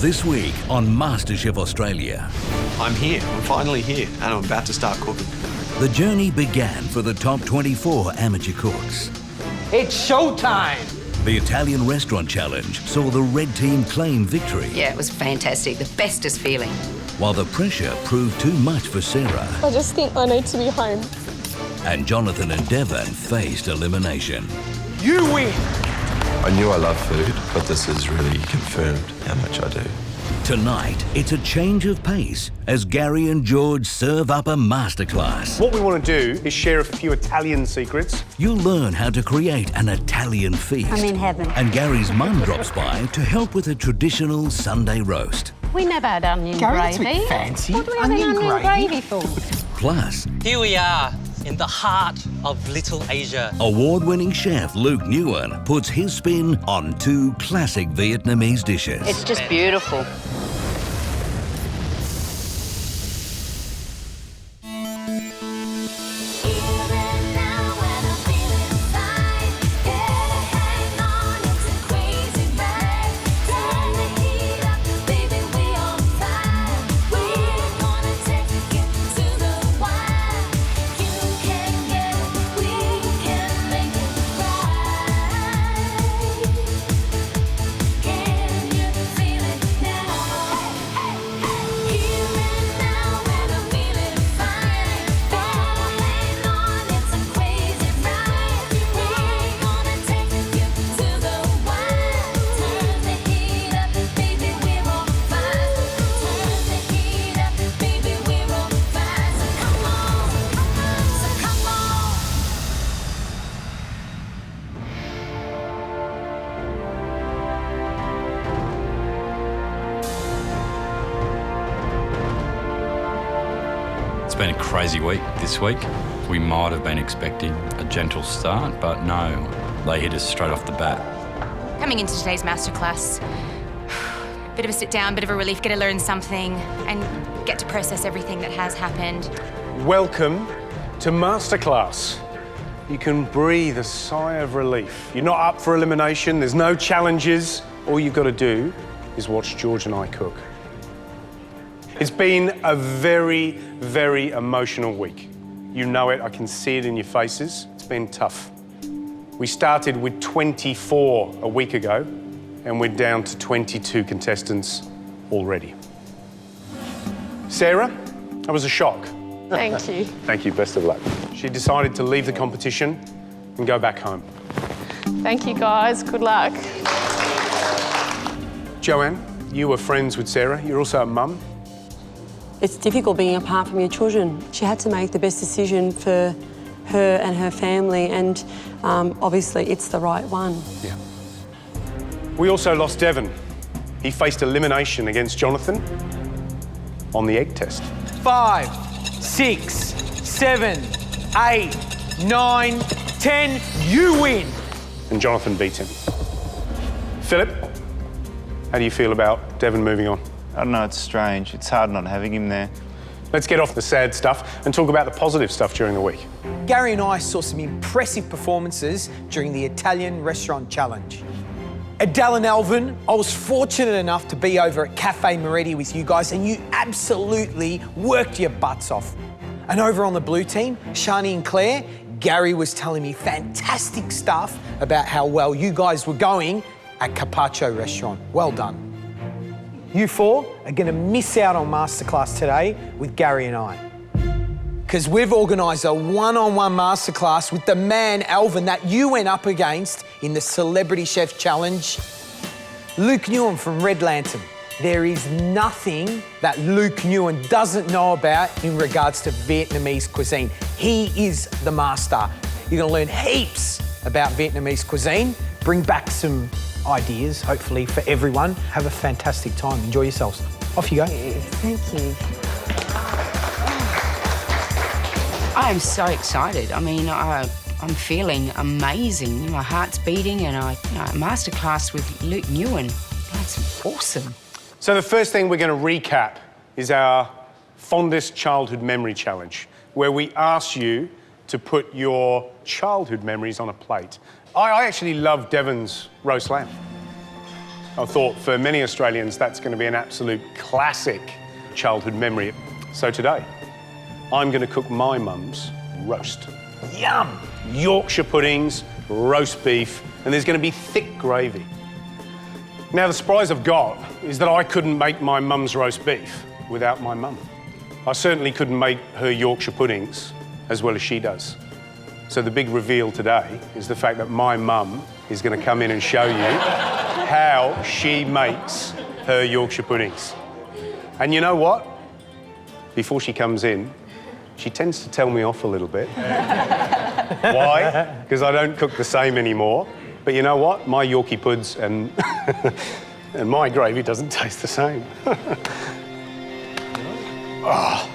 This week on MasterChef Australia. I'm here, I'm finally here, and I'm about to start cooking. The journey began for the top 24 amateur cooks. It's showtime! The Italian Restaurant Challenge saw the red team claim victory. Yeah, it was fantastic, the bestest feeling. While the pressure proved too much for Sarah. I just think I need to be home. And Jonathan and Devon faced elimination. You win! I knew I love food, but this has really confirmed how much I do. Tonight, it's a change of pace as Gary and George serve up a masterclass. What we want to do is share a few Italian secrets. You'll learn how to create an Italian feast. I'm in heaven. And Gary's mum drops by to help with a traditional Sunday roast. We never had onion Gary, gravy. that's a bit fancy. What do we have onion gravy for? Plus, here we are in the heart of Little Asia. Award-winning chef Luke Nguyen puts his spin on two classic Vietnamese dishes. It's just beautiful. It's been a crazy week this week. We might have been expecting a gentle start, but no, they hit us straight off the bat. Coming into today's masterclass, bit of a sit down, bit of a relief, get to learn something and get to process everything that has happened. Welcome to Masterclass. You can breathe a sigh of relief. You're not up for elimination, there's no challenges. All you've got to do is watch George and I cook. It's been a very, very emotional week. You know it, I can see it in your faces. It's been tough. We started with 24 a week ago, and we're down to 22 contestants already. Sarah, that was a shock. Thank you. Thank you, best of luck. She decided to leave the competition and go back home. Thank you, guys. Good luck. Joanne, you were friends with Sarah. You're also a mum. It's difficult being apart from your children. She had to make the best decision for her and her family, and obviously it's the right one. Yeah. We also lost Devon. He faced elimination against Jonathan on the egg test. 5, 6, 7, 8, 9, 10, you win! And Jonathan beat him. Philip, how do you feel about Devon moving on? I don't know, it's strange. It's hard not having him there. Let's get off the sad stuff and talk about the positive stuff during the week. Gary and I saw some impressive performances during the Italian Restaurant Challenge. At Dallin Alvin, I was fortunate enough to be over at Cafe Moretti with you guys, and you absolutely worked your butts off. And over on the blue team, Shani and Claire, Gary was telling me fantastic stuff about how well you guys were going at Carpaccio Restaurant. Well done. You four are going to miss out on Masterclass today with Gary and I. Because we've organised a one-on-one masterclass with the man, Alvin, that you went up against in the Celebrity Chef Challenge. Luke Nguyen from Red Lantern. There is nothing that Luke Nguyen doesn't know about in regards to Vietnamese cuisine. He is the master. You're going to learn heaps about Vietnamese cuisine, bring back some ideas, hopefully, for everyone. Have a fantastic time. Enjoy yourselves. Off you go. Thank you. I am so excited. I mean, I'm feeling amazing. My heart's beating, and masterclass with Luke Nguyen. That's awesome. So the first thing we're going to recap is our fondest childhood memory challenge, where we ask you to put your childhood memories on a plate. I actually love Devon's roast lamb. I thought for many Australians that's going to be an absolute classic childhood memory. So today, I'm going to cook my mum's roast. Yum! Yorkshire puddings, roast beef, and there's going to be thick gravy. Now, the surprise I've got is that I couldn't make my mum's roast beef without my mum. I certainly couldn't make her Yorkshire puddings as well as she does. So the big reveal today is the fact that my mum is going to come in and show you how she makes her Yorkshire puddings. And you know what? Before she comes in, she tends to tell me off a little bit. Why? Because I don't cook the same anymore. But you know what? My Yorkie puds and, and my gravy doesn't taste the same. Oh.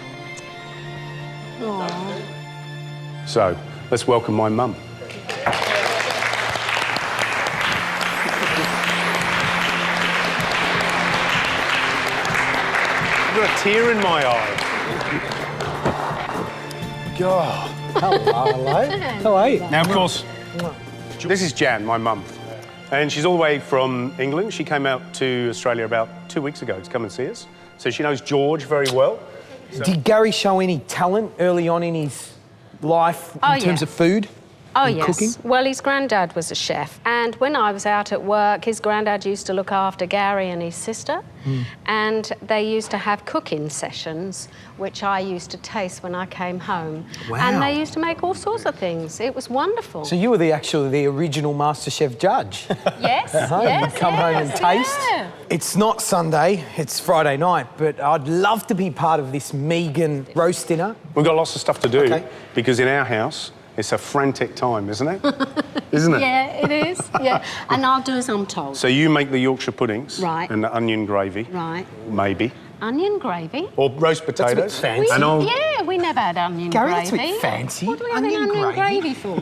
So, let's welcome my mum. I've got a tear in my eye. God. Hello. How are you? Now, of course, this is Jan, my mum. And she's all the way from England. She came out to Australia about 2 weeks ago to come and see us. So she knows George very well. So. Did Gary show any talent early on in his life in terms of food? Oh, and yes. cooking? Well, his granddad was a chef. And when I was out at work, his granddad used to look after Gary and his sister. And they used to have cooking sessions, which I used to taste when I came home. Wow. And they used to make all sorts of things. It was wonderful. So you were actually the original MasterChef Judge. Yes, You'd come home and taste. Yeah. It's not Sunday, it's Friday night, but I'd love to be part of this Mehigan roast dinner. We've got lots of stuff to do because in our house, it's a frantic time, isn't it? Isn't it? Yeah, it is. Yeah, and I'll do as I'm told. So you make the Yorkshire puddings, Right. And the onion gravy, Right. maybe, Onion gravy. or roast potatoes. That's a bit fancy. And I'll- Yeah, we never had onion Gary, gravy. that's a bit fancy. What do we have Onion onion gravy? gravy for?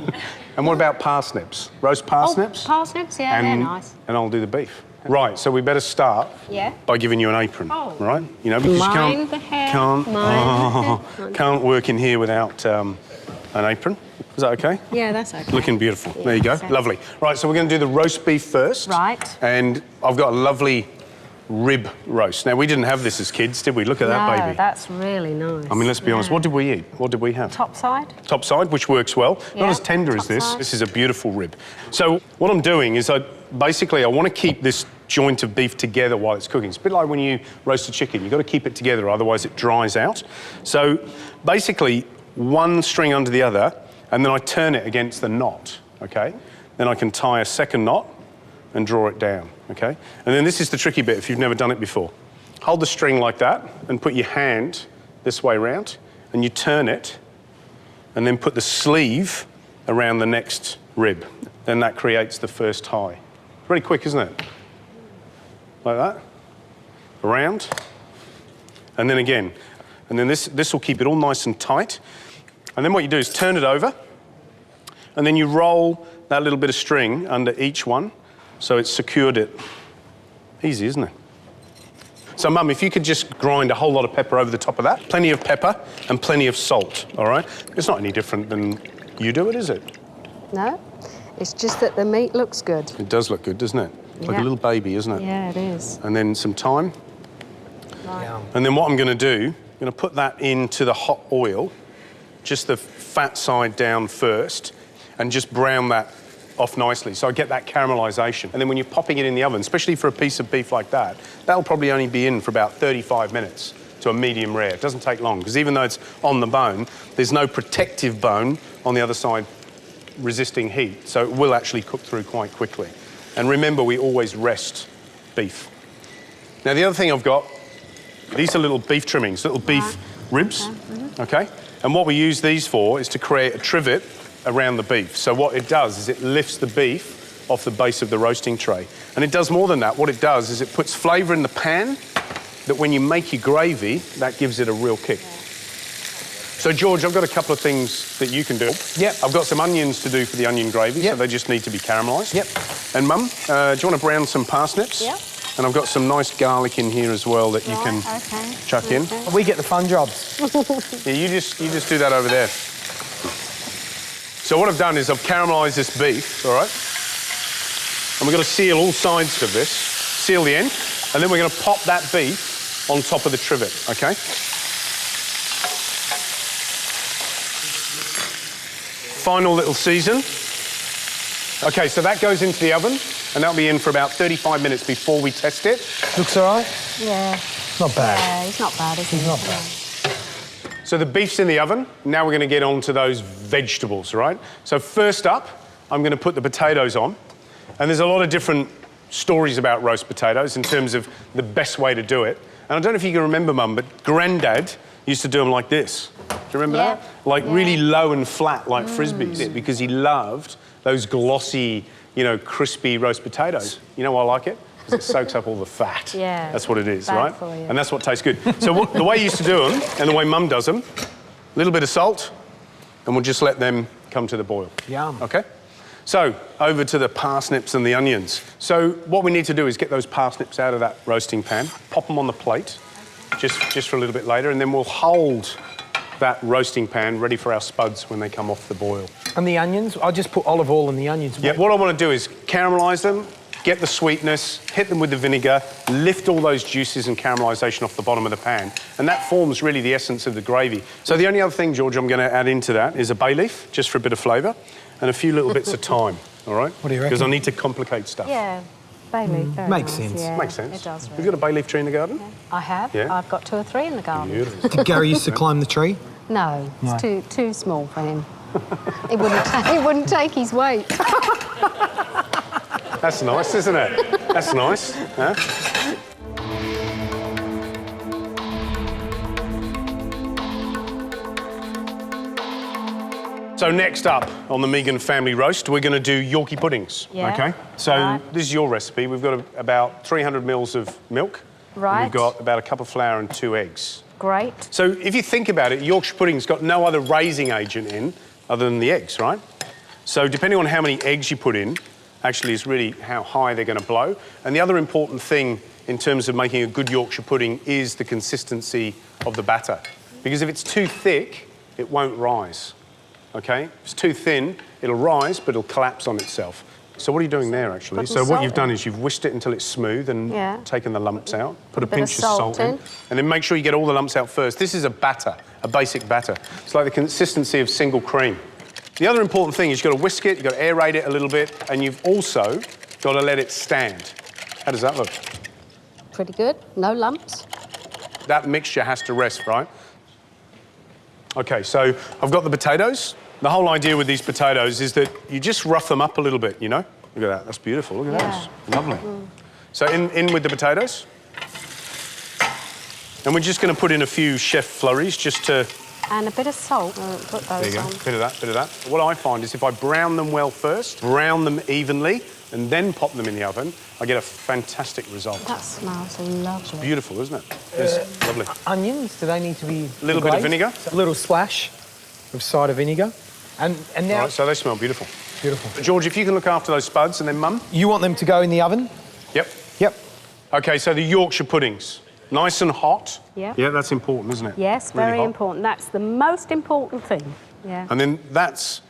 And what about parsnips? Roast parsnips? Oh, parsnips, yeah, they're nice. And I'll do the beef. Right, so we better start Yeah. by giving you an apron, Oh. right? You know, because Mind you the hair, can't, mind the hair. can't work in here without an apron. Is that okay? Yeah, that's okay. Looking beautiful. Yeah, There you go. exactly. Lovely. Right, so we're going to do the roast beef first. Right. And I've got a lovely rib roast. Now, we didn't have this as kids, did we? Look at that No, baby. that's really nice. I mean, let's be honest. What did we eat? What did we have? Top side? Top side, which works well. Not Yeah, as tender as top this. side. This is a beautiful rib. So what I'm doing is I want to keep this joint of beef together while it's cooking. It's a bit like when you roast a chicken. You've got to keep it together, otherwise it dries out. So basically, one string under the other, and then I turn it against the knot, okay? Then I can tie a second knot and draw it down, okay? And then this is the tricky bit if you've never done it before. Hold the string like that and put your hand this way round, and you turn it, and then put the sleeve around the next rib. Then that creates the first tie. Pretty quick, isn't it? Like that. Around. And then again. And then this will keep it all nice and tight. And then what you do is turn it over, and then you roll that little bit of string under each one, so it's secured it. Easy, isn't it? So, Mum, if you could just grind a whole lot of pepper over the top of that. Plenty of pepper and plenty of salt, all right? It's not any different than you do it, is it? No, it's just that the meat looks good. It does look good, doesn't it? Like Yeah. a little baby, isn't it? Yeah, it is. And then some thyme. Right. And then what I'm going to do, I'm going to put that into the hot oil, just the fat side down first, and just brown that off nicely, so I get that caramelisation. And then when you're popping it in the oven, especially for a piece of beef like that, that'll probably only be in for about 35 minutes to a medium rare. It doesn't take long, because even though it's on the bone, there's no protective bone on the other side resisting heat, so it will actually cook through quite quickly. And remember, we always rest beef. Now, the other thing I've got, these are little beef trimmings, little beef ribs, okay? And what we use these for is to create a trivet around the beef. So what it does is it lifts the beef off the base of the roasting tray. And it does more than that. What it does is it puts flavour in the pan that when you make your gravy, that gives it a real kick. So, George, I've got a couple of things that you can do. Yep. I've got some onions to do for the onion gravy, so they just need to be caramelised. Yep. And, Mum, do you want to brown some parsnips? Yep. And I've got some nice garlic in here as well that you can chuck in. We get the fun jobs. Yeah, you just do that over there. So what I've done is I've caramelised this beef, all right? And we've got to seal all sides of this. seal the end, and then we're going to pop that beef on top of the trivet, OK? Final little season. OK, so that goes into the oven, and that'll be in for about 35 minutes before we test it. Looks all right? Yeah. Not bad. Yeah, he's not bad, is he? He's not bad. So the beef's in the oven. Now we're going to get on to those vegetables, right? So first up, I'm going to put the potatoes on. And there's a lot of different stories about roast potatoes in terms of the best way to do it. And I don't know if you can remember, Mum, but Grandad used to do them like this. Do you remember that? Like really low and flat, like Frisbees, because he loved those glossy, you know, crispy roast potatoes. You know why I like it? Because it soaks up all the fat. Yeah. That's what it is, Bad right? for you. And that's what tastes good. So the way you used to do them, and the way Mum does them, a little bit of salt, and we'll just let them come to the boil. Yum. OK? So, over to the parsnips and the onions. So, what we need to do is get those parsnips out of that roasting pan, pop them on the plate, just for a little bit later, and then we'll hold that roasting pan ready for our spuds when they come off the boil. And the onions? I'll just put olive oil in the onions. Yeah, what I want to do is caramelise them, get the sweetness, hit them with the vinegar, lift all those juices and caramelisation off the bottom of the pan, and that forms really the essence of the gravy. So the only other thing, George, I'm going to add into that is a bay leaf, just for a bit of flavour, and a few little bits of thyme, all right? What do you reckon? Because I need to complicate stuff. Yeah, bay leaf, very Makes nice. sense. Yeah, Makes sense. It does, really. Have you got a bay leaf tree in the garden? I have. Yeah? I've got 2 or 3 in the garden. Beautiful. Did Gary used to climb the tree? No, No. it's too small for him. He wouldn't take his weight. That's nice, isn't it? That's nice. Huh? So next up on the Mehigan family roast, we're going to do Yorkie puddings. Yeah. Okay. So Right. this is your recipe. We've got about 300 mils of milk. And Right. we've got about a cup of flour and 2 eggs. Great. So if you think about it, Yorkshire pudding's got no other raising agent in other than the eggs, right? So depending on how many eggs you put in, actually is really how high they're going to blow. And the other important thing in terms of making a good Yorkshire pudding is the consistency of the batter. Because if it's too thick, it won't rise, okay? If it's too thin, it'll rise, but it'll collapse on itself. So what are you doing there, actually? Putting So what you've salt done in. is you've whisked it until it's smooth and Yeah. taken the lumps out. Put a Bit of pinch of salt in. And then make sure you get all the lumps out first. This is a batter, a basic batter. It's like the consistency of single cream. The other important thing is you've got to whisk it, you've got to aerate it a little bit, and you've also got to let it stand. How does that look? Pretty good. No lumps. That mixture has to rest, right? OK, so I've got the potatoes. The whole idea with these potatoes is that you just rough them up a little bit, you know? Look at that, that's beautiful, look at those. Lovely. So in with the potatoes. And we're just going to put in a few chef flurries just to... And a bit of salt. Put those There you go, on. bit of that, bit of that. What I find is if I brown them well first, brown them evenly, and then pop them in the oven, I get a fantastic result. That smells lovely. Beautiful, isn't it? It's lovely. Onions, do they need to be... A little bit of vinegar. A little splash of cider vinegar. And now... All right, so they smell beautiful. Beautiful. George, if you can look after those spuds, and then Mum? You want them to go in the oven? Yep. Yep. OK, so the Yorkshire puddings. Nice and hot. Yeah. Yeah, that's important, isn't it? Yes, Really very hot. important. That's the most important thing. Yeah. And then that's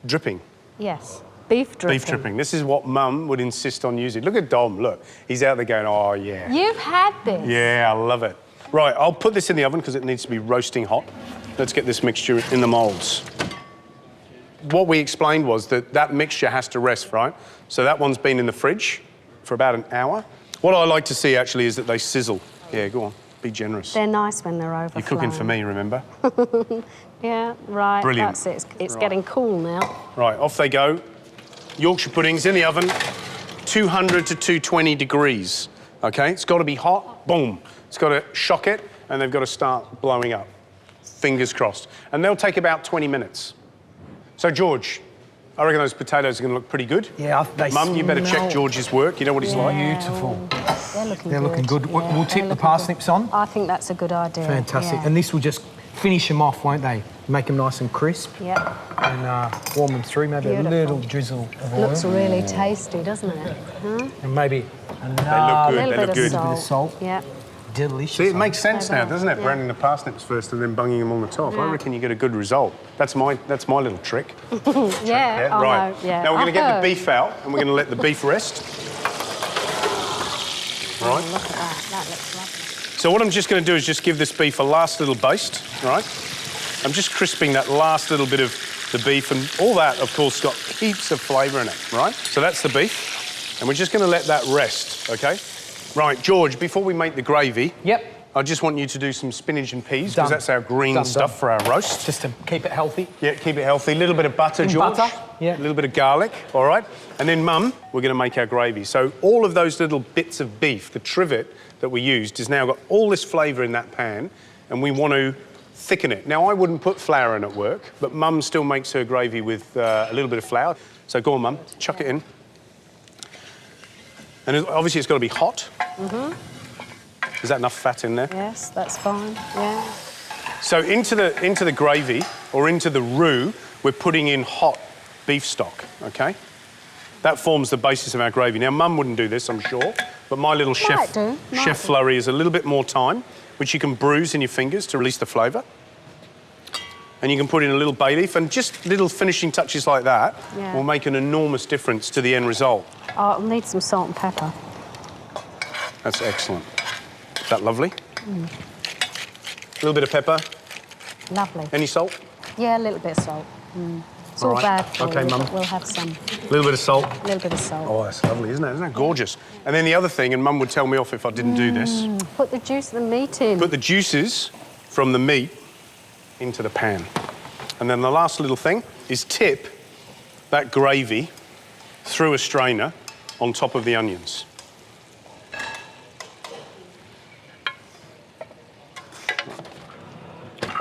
dripping. Yes. Beef dripping. Beef dripping. This is what Mum would insist on using. Look at Dom, look. He's out there going, oh, yeah. You've had this. Yeah, I love it. Right, I'll put this in the oven because it needs to be roasting hot. Let's get this mixture in the moulds. What we explained was that that mixture has to rest, right? So that one's been in the fridge for about an hour. What I like to see, actually, is that they sizzle. Yeah, go on. Be generous. They're nice when they're overflowing. You're cooking for me, remember? Yeah, right. Brilliant. That's it. It's Right. getting cool now. Right, off they go. Yorkshire puddings in the oven, 200 to 220 degrees. OK, it's got to be hot. Boom. It's got to shock it, and they've got to start blowing up. Fingers crossed. And they'll take about 20 minutes. So, George, I reckon those potatoes are going to look pretty good. Yeah, they Mum, you better check smell- George's work. You know what he's like. Beautiful. They're looking They're good. looking good. Yeah, We'll they're tip the looking parsnips good. on. I think that's a good idea. Fantastic. Yeah. And this will just finish them off, won't they? Make them nice and crisp. Yeah. And warm them through. Maybe Beautiful. a little drizzle of oil. Looks really tasty, doesn't it? Huh? And maybe They look A good. little They bit look of good. salt. bit of salt. Yeah. Delicious. See, it makes sense They now, will, doesn't it? yeah. Browning the parsnips first and then bunging them on the top. I Yeah. reckon you get a good result. That's my little trick. Yeah, I right. know, yeah. Now we're going to I get the heard. beef out and we're going to let the beef rest. all right? Look at that. That looks lovely. So what I'm just going to do is just give this beef a last little baste, all right? I'm just crisping that last little bit of the beef, and all that, of course, got heaps of flavour in it, right? So that's the beef, and we're just going to let that rest, OK? Right, George, before we make the gravy... Yep. I just want you to do some spinach and peas, because that's our green stuff for our roast. Just to keep it healthy. Yeah, keep it healthy. A little bit of butter, George. Butter, yeah. A little bit of garlic, all right? And then, Mum, we're going to make our gravy. So all of those little bits of beef, the trivet that we used, has now got all this flavour in that pan, and we want to thicken it. Now, I wouldn't put flour in at work, but Mum still makes her gravy with a little bit of flour. So go on, Mum, chuck it in. And obviously it's got to be hot. Mm-hmm. Is that enough fat in there? Yes, that's fine, yeah. So into the gravy, or into the roux, we're putting in hot beef stock, OK? That forms the basis of our gravy. Now, Mum wouldn't do this, I'm sure, but my little chef flurry is a little bit more thyme, which you can bruise in your fingers to release the flavour. And you can put in a little bay leaf, and just little finishing touches like that will make an enormous difference to the end result. Oh, it'll need some salt and pepper. That's excellent. Is that lovely? Mm. A little bit of pepper. Lovely. Any salt? Yeah, a little bit of salt. Mm. It's all right. bad for OK, you, Mum. but we'll have some. A little bit of salt. A little bit of salt. Oh, that's lovely, isn't it? Isn't that gorgeous? And then the other thing, and Mum would tell me off if I didn't do this. Put the juice of the meat in. Put the juices from the meat into the pan. And then the last little thing is tip that gravy through a strainer on top of the onions.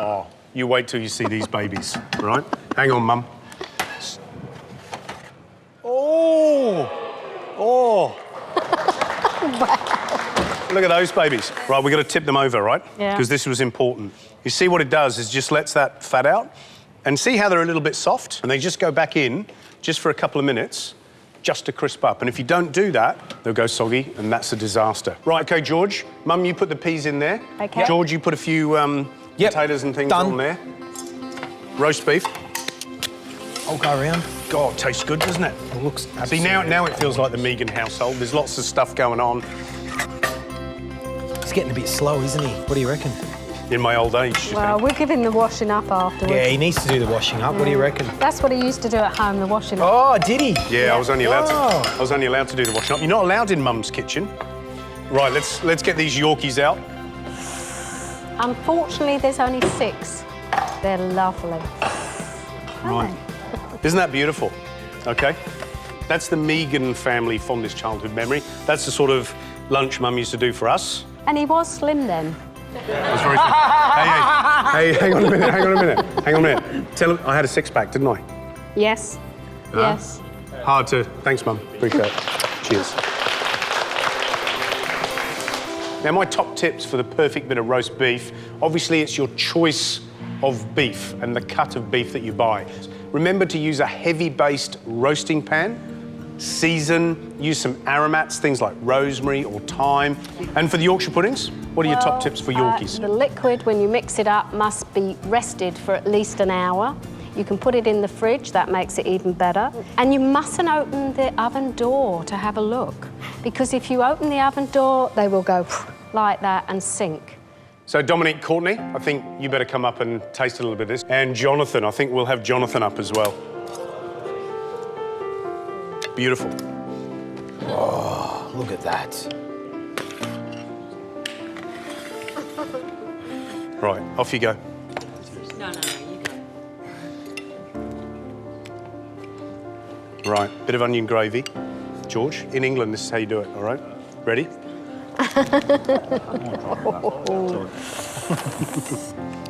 Oh, you wait till you see these babies, right? Hang on, Mum. Oh! Oh! Look at those babies. Right, we've got to tip them over, right? Yeah. Because this was important. You see what it does is just lets that fat out. And see how they're a little bit soft? And they just go back in just for a couple of minutes just to crisp up. And if you don't do that, they'll go soggy, and that's a disaster. Right, OK, George. Mum, you put the peas in there. OK. George, you put a few potatoes and things on there. Roast beef. I'll go around. God, tastes good, doesn't it? It looks See, now it feels like the Mehigan household. There's lots of stuff going on. He's getting a bit slow, isn't he? What do you reckon? In my old age. Well, we're giving the washing up afterwards. Yeah, he needs to do the washing up. What do you reckon? That's what he used to do at home, the washing up. Oh, did he? Yeah, I was only allowed to. I was only allowed to do the washing up. You're not allowed in Mum's kitchen. Right, let's get these Yorkies out. Unfortunately, there's only 6. They're lovely. Right. Isn't that beautiful? OK. That's the Mehigan family fondest childhood memory. That's the sort of lunch Mum used to do for us. And he was slim then. That's very hey, hang on a minute, hang on a minute. Tell him I had a six-pack, didn't I? Yes. Yes. Hard to... Thanks, Mum. Appreciate it. Cheers. Now, my top tips for the perfect bit of roast beef, obviously it's your choice of beef and the cut of beef that you buy. Remember to use a heavy-based roasting pan. Season, use some aromats, things like rosemary or thyme. And for the Yorkshire puddings, what are your top tips for Yorkies? The liquid, when you mix it up, must be rested for at least an hour. You can put it in the fridge, that makes it even better. And you mustn't open the oven door to have a look, because if you open the oven door, they will go like that and sink. So, Dominique, Courtney, I think you better come up and taste a little bit of this. And Jonathan, I think we'll have Jonathan up as well. Beautiful. Oh, look at that. Right, off you go. No, you go. Right, bit of onion gravy. George, in England, this is how you do it, all right? Ready?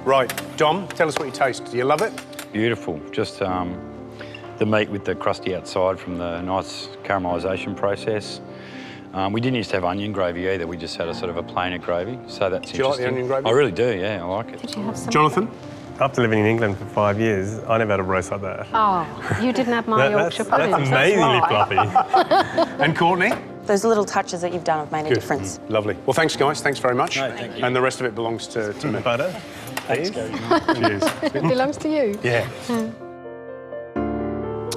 Right, Dom, tell us what you taste. Do you love it? Beautiful. Just the meat with the crusty outside from the nice caramelisation process. We didn't used to have onion gravy either. We just had a sort of a plainer gravy. So that's interesting. Do you like the onion gravy? I really do, yeah, I like it. Did you have some? Jonathan? After living in England for 5 years, I never had a roast like that. Oh, you didn't have my Yorkshire pudding. That's amazingly fluffy. And Courtney? Those little touches that you've done have made a difference. Lovely. Well, thanks, guys. Thanks very much. No, thank you. And the rest of it belongs to me. Butter. Thanks, Gary. Cheers. It belongs to you. Yeah.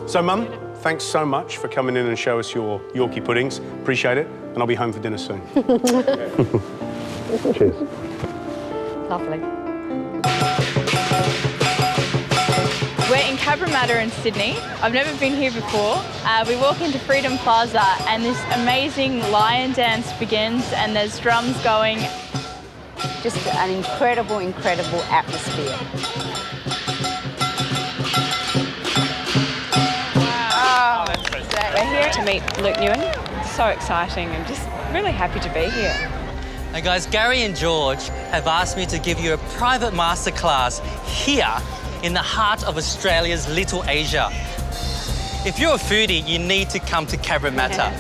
So, Mum, thanks so much for coming in and show us your Yorkie puddings. Appreciate it. and I'll be home for dinner soon. Cheers. Lovely. We're in Cabramatta in Sydney. I've never been here before. We walk into Freedom Plaza and this amazing lion dance begins and there's drums going. Just an incredible, incredible atmosphere. Wow. We're here to meet Luke Nguyen. So exciting and just really happy to be here. Now guys, Gary and George have asked me to give you a private masterclass here in the heart of Australia's Little Asia. If you're a foodie, you need to come to Cabramatta.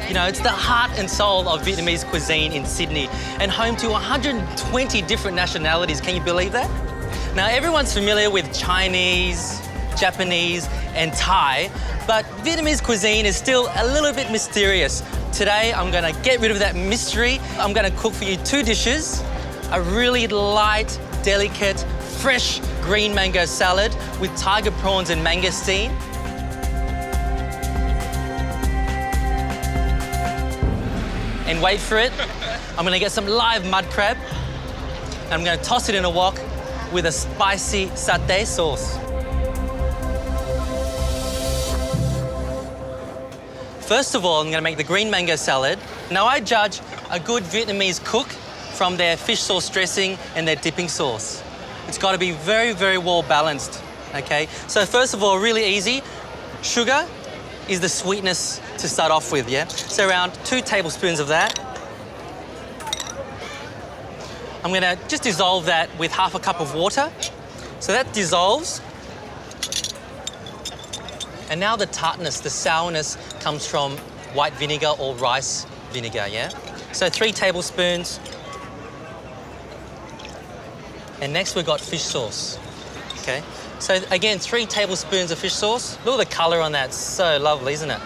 You know, it's the heart and soul of Vietnamese cuisine in Sydney and home to 120 different nationalities. Can you believe that? Now, everyone's familiar with Chinese, Japanese, and Thai, but Vietnamese cuisine is still a little bit mysterious. Today, I'm gonna get rid of that mystery. I'm gonna cook for you 2 dishes, a really light, delicate, fresh green mango salad with tiger prawns and mangosteen. And wait for it, I'm gonna get some live mud crab, and I'm gonna toss it in a wok with a spicy satay sauce. First of all, I'm gonna make the green mango salad. Now, I judge a good Vietnamese cook from their fish sauce dressing and their dipping sauce. It's gotta be very, very well balanced, okay? So first of all, really easy, sugar is the sweetness to start off with, yeah? So around 2 tablespoons of that. I'm gonna just dissolve that with half a cup of water. So that dissolves. And now the tartness, the sourness comes from white vinegar or rice vinegar, yeah? So 3 tablespoons. And next we've got fish sauce, okay? So again, 3 tablespoons of fish sauce. Look at the color on that, so lovely, isn't it?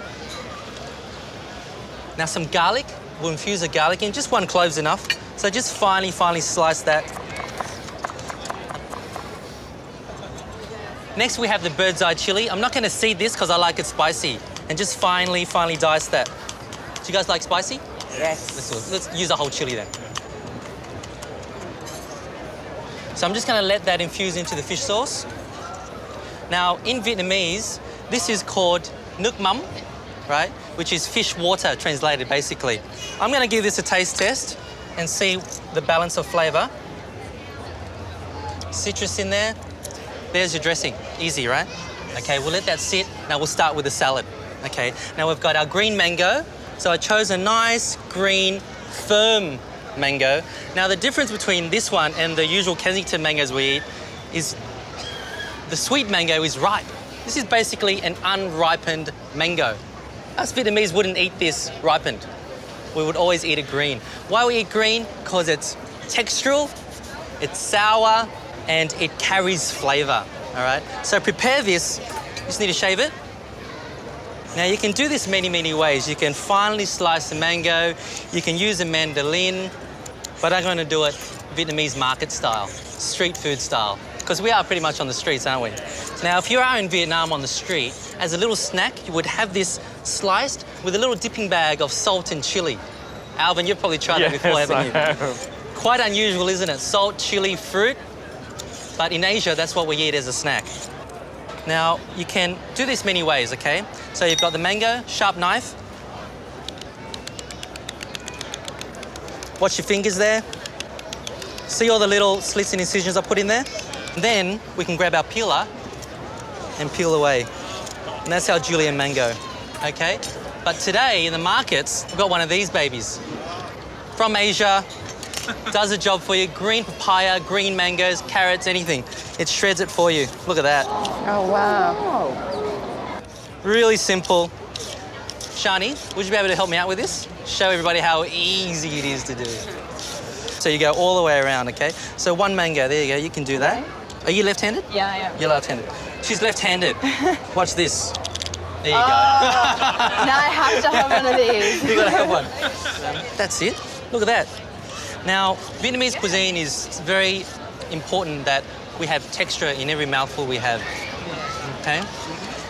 Now some garlic, we'll infuse the garlic in, just 1 clove's enough. So just finely slice that. Next we have the bird's eye chili. I'm not gonna seed this because I like it spicy. And just finely dice that. Do you guys like spicy? Yes. Let's use a whole chili then. So I'm just gonna let that infuse into the fish sauce. Now, in Vietnamese, this is called nước mắm, right? Which is fish water, translated basically. I'm gonna give this a taste test and see the balance of flavor. Citrus in there. There's your dressing. Easy, right? Okay, we'll let that sit. Now we'll start with the salad. Okay, now we've got our green mango. So I chose a nice, green, firm mango. Now the difference between this one and the usual Kensington mangoes we eat is the sweet mango is ripe. This is basically an unripened mango. Us Vietnamese wouldn't eat this ripened. We would always eat it green. Why we eat green? Because it's textural, it's sour, and it carries flavor, all right? So prepare this. You just need to shave it. Now you can do this many ways. You can finely slice the mango, you can use a mandolin, but I'm gonna do it Vietnamese market style, street food style, because we are pretty much on the streets, aren't we? Now, if you are in Vietnam on the street, as a little snack, you would have this sliced with a little dipping bag of salt and chili. Alvin, you've probably tried that before, haven't you? Have. Quite unusual, isn't it? Salt, chili, fruit. But in Asia, that's what we eat as a snack. Now, you can do this many ways, okay? So you've got the mango, sharp knife. Watch your fingers there. See all the little slits and incisions I put in there? Then we can grab our peeler and peel away. And that's our julienne mango, okay? But today in the markets, we've got one of these babies. From Asia, does the job for you. Green papaya, green mangoes, carrots, anything. It shreds it for you. Look at that. Oh, wow. Really simple. Shani, would you be able to help me out with this? Show everybody how easy it is to do. So you go all the way around, okay? So 1 mango, there you go, you can do that. Are you left-handed? Yeah, I am. You're left-handed. She's left-handed. Watch this. There you go. Now I have to have one of these. You gotta have one. That's it. Look at that. Now, Vietnamese cuisine is very important that we have texture in every mouthful we have, okay?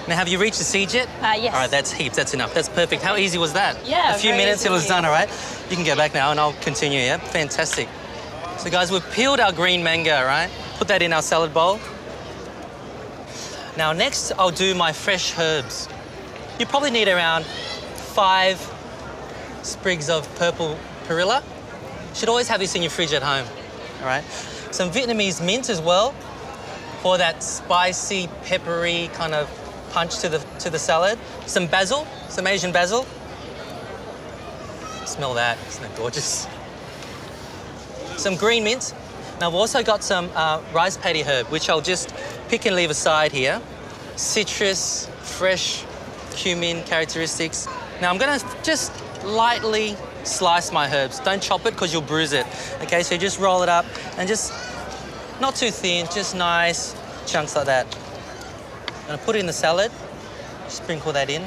Now, have you reached the siege yet? Yes. All right, that's heaps, that's enough. That's perfect. How easy was that? Yeah, A few very minutes, it was easy. done, all right? You can go back now and I'll continue, yeah? Fantastic. So guys, we've peeled our green mango, right? Put that in our salad bowl. Now next, I'll do my fresh herbs. You probably need around 5 sprigs of purple perilla. You should always have this in your fridge at home, all right? Some Vietnamese mint as well for that spicy, peppery kind of punch to the salad. Some basil, some Asian basil. Smell that, isn't it gorgeous? Some green mint. Now I've also got some rice paddy herb, which I'll just pick and leave aside here. Citrus, fresh cumin characteristics. Now I'm gonna just lightly slice my herbs. Don't chop it because you'll bruise it. Okay, so you just roll it up and just not too thin, just nice chunks like that. I'm gonna put it in the salad, sprinkle that in.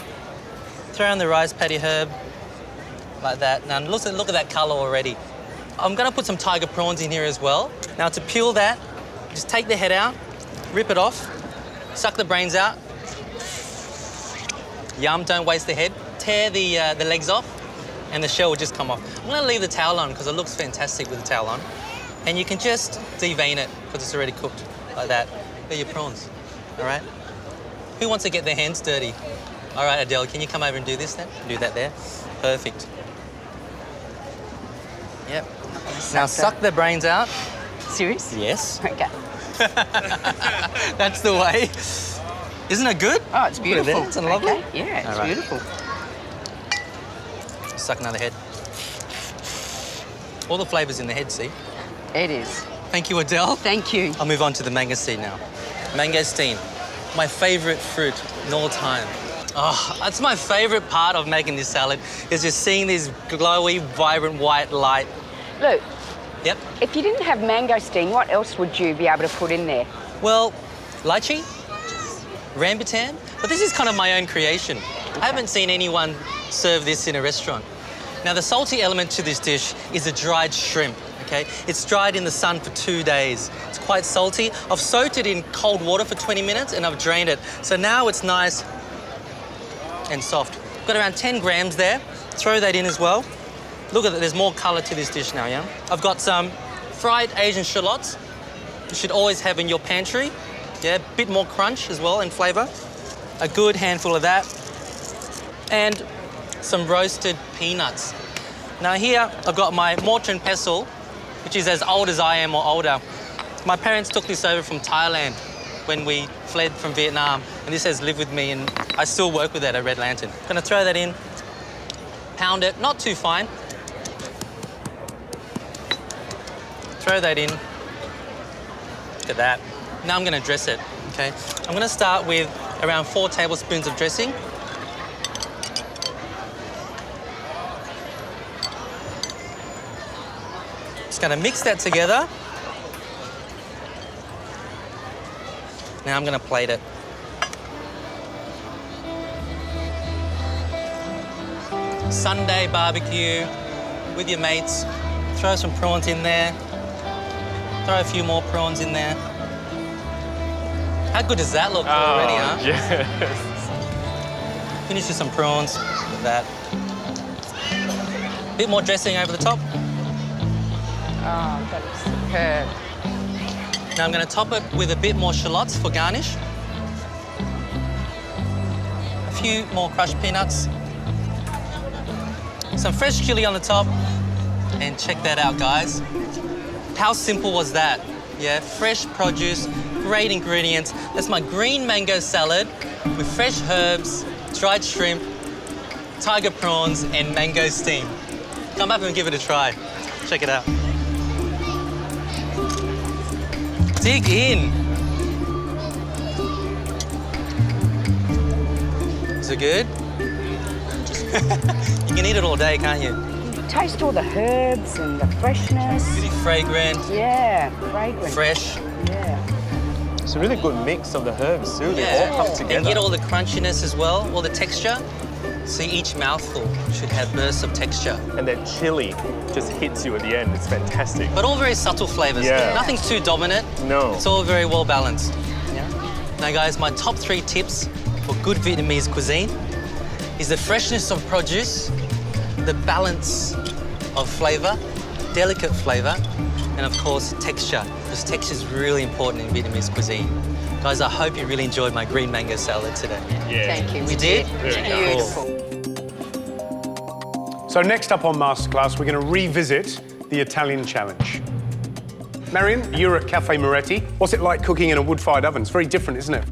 Throw in the rice paddy herb, like that. Now look at that color already. I'm gonna put some tiger prawns in here as well. Now to peel that, just take the head out, rip it off, suck the brains out. Yum, don't waste the head. Tear the legs off and the shell will just come off. I'm gonna leave the towel on because it looks fantastic with the towel on. And you can just devein it because it's already cooked, like that. They're your prawns, all right? Who wants to get their hands dirty? All right, Adele, can you come over and do this then? Do that there. Perfect. Yep. Now suck the brains out. Serious? Yes. Okay. That's the way. Isn't it good? Oh, it's beautiful. Isn't it lovely? Okay. Yeah, it's All right. beautiful. Suck another head. All the flavours in the head, see? It is. Thank you, Adele. Thank you. I'll move on to the mangosteen now. Mangosteen, my favourite fruit in all time. Oh, that's my favourite part of making this salad, is just seeing this glowy, vibrant white light. Look. Yep. If you didn't have mangosteen, what else would you be able to put in there? Well, lychee, rambutan, but this is kind of my own creation. Okay. I haven't seen anyone serve this in a restaurant. Now, the salty element to this dish is a dried shrimp, okay? It's dried in the sun for 2 days. It's quite salty. I've soaked it in cold water for 20 minutes and I've drained it. So now it's nice and soft. Got around 10 grams there. Throw that in as well. Look at that, there's more colour to this dish now, yeah? I've got some fried Asian shallots. You should always have in your pantry. Yeah, a bit more crunch as well and flavour. A good handful of that. And some roasted peanuts. Now here, I've got my mortar and pestle, which is as old as I am or older. My parents took this over from Thailand when we fled from Vietnam, and this has lived with me, and I still work with it at Red Lantern. Gonna throw that in, pound it, not too fine. Throw that in. Look at that. Now I'm gonna dress it, okay? I'm gonna start with around 4 tablespoons of dressing. Just gonna mix that together. Now I'm gonna plate it. Sunday barbecue with your mates. Throw some prawns in there. Throw a few more prawns in there. How good does that look already, huh? Yes. Finish with some prawns, with that. A bit more dressing over the top. Oh, that is superb. Now I'm going to top it with a bit more shallots for garnish. A few more crushed peanuts. Some fresh chili on the top. And check that out, guys. How simple was that? Yeah, fresh produce, great ingredients. That's my green mango salad with fresh herbs, dried shrimp, tiger prawns, and mangosteen. Come up and give it a try. Check it out. Dig in. Is it good? You can eat it all day, can't you? Taste all the herbs and the freshness. Really fragrant. Yeah, fragrant. Fresh. Yeah. It's a really good mix of the herbs too. They all come together. And get all the crunchiness as well, all the texture. See, each mouthful should have bursts of texture. And that chili just hits you at the end. It's fantastic. But all very subtle flavours. Yeah. Nothing's too dominant. No. It's all very well balanced. Yeah. Now, guys, my top 3 tips for good Vietnamese cuisine is the freshness of produce, the balance of flavour, delicate flavour, and of course texture, because texture is really important in Vietnamese cuisine. Guys, I hope you really enjoyed my green mango salad today. Yeah. Thank you. We did? Beautiful. So next up on Masterclass, we're going to revisit the Italian challenge. Marion, you're at Cafe Moretti. What's it like cooking in a wood-fired oven? It's very different, isn't it?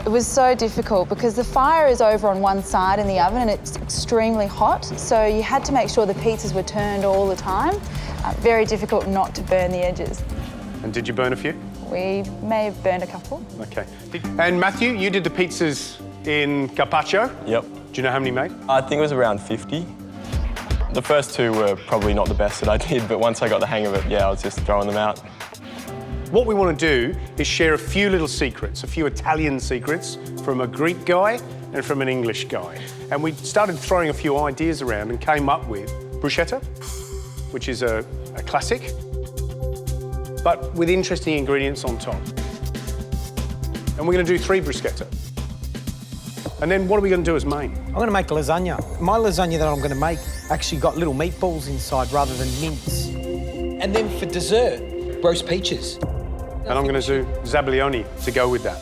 It was so difficult because the fire is over on one side in the oven and it's extremely hot, so you had to make sure the pizzas were turned all the time. Very difficult not to burn the edges. And did you burn a few? We may have burned a couple. Okay. And Matthew, you did the pizzas in Carpaccio. Yep. Do you know how many you made? I think it was around 50. The first two were probably not the best that I did, but once I got the hang of it, yeah, I was just throwing them out. What we want to do is share a few little secrets, a few Italian secrets from a Greek guy and from an English guy. And we started throwing a few ideas around and came up with bruschetta, which is a classic, but with interesting ingredients on top. And we're going to do 3 bruschetta. And then what are we going to do as main? I'm going to make lasagna. My lasagna that I'm going to make actually got little meatballs inside rather than mince. And then for dessert, roast peaches. And I'm going to do zabaione to go with that.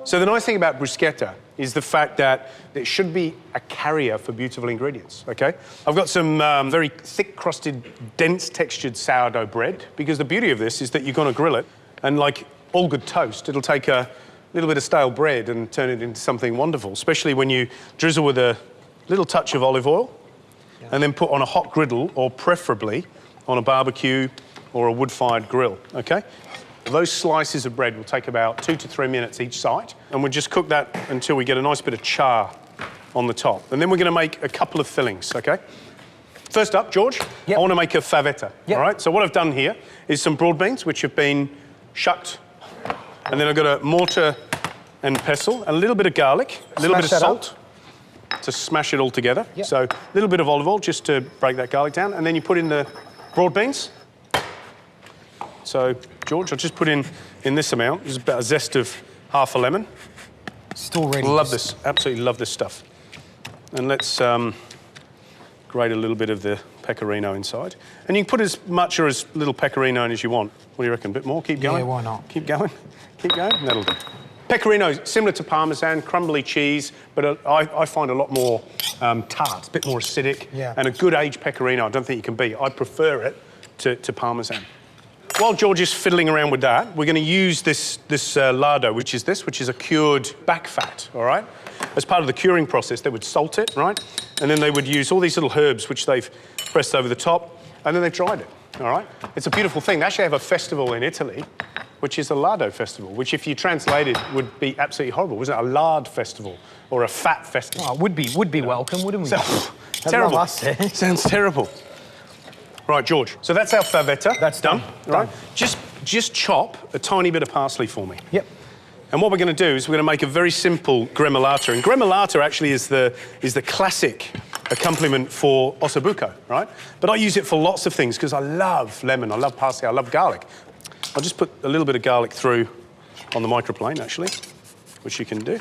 So the nice thing about bruschetta is the fact that it should be a carrier for beautiful ingredients, OK? I've got some very thick-crusted, dense-textured sourdough bread, because the beauty of this is that you're going to grill it, and like all good toast, it'll take a little bit of stale bread and turn it into something wonderful, especially when you drizzle with a little touch of olive oil and then put on a hot griddle, or preferably on a barbecue or a wood-fired grill, OK? Those slices of bread will take about 2 to 3 minutes each side, and we'll just cook that until we get a nice bit of char on the top. And then we're going to make a couple of fillings, OK? First up, George, I want to make a favetta, all right? So what I've done here is some broad beans, which have been shucked, and then I've got a mortar and pestle, a little bit of garlic, a little bit of salt to smash it all together. So a little bit of olive oil just to break that garlic down, and then you put in the broad beans. So, George, I'll just put in this amount. There's about a zest of half a lemon. Still ready. Love this, absolutely love this stuff. And let's grate a little bit of the pecorino inside. And you can put as much or as little pecorino in as you want. What do you reckon, a bit more? Keep going? Yeah, why not? Keep going, keep going, that'll do. Pecorino, similar to Parmesan, crumbly cheese, but I find a lot more tart, a bit more acidic, and a good aged pecorino I don't think you can beat. I prefer it to Parmesan. While George is fiddling around with that, we're going to use this lardo, which is a cured back fat, all right? As part of the curing process, they would salt it, right? And then they would use all these little herbs which they've pressed over the top, and then they've dried it, all right? It's a beautiful thing. They actually have a festival in Italy, which is a lardo festival, which if you translate it would be absolutely horrible. Wasn't it a lard festival or a fat festival? Oh, would be welcome, wouldn't we? Terrible. Sounds terrible. Right, George, so that's our favetta. That's done. All right? Just chop a tiny bit of parsley for me. Yep. And what we're going to do is we're going to make a very simple gremolata. And gremolata actually is the classic accompaniment for ossobuco, right? But I use it for lots of things because I love lemon, I love parsley, I love garlic. I'll just put a little bit of garlic through on the microplane, actually, which you can do.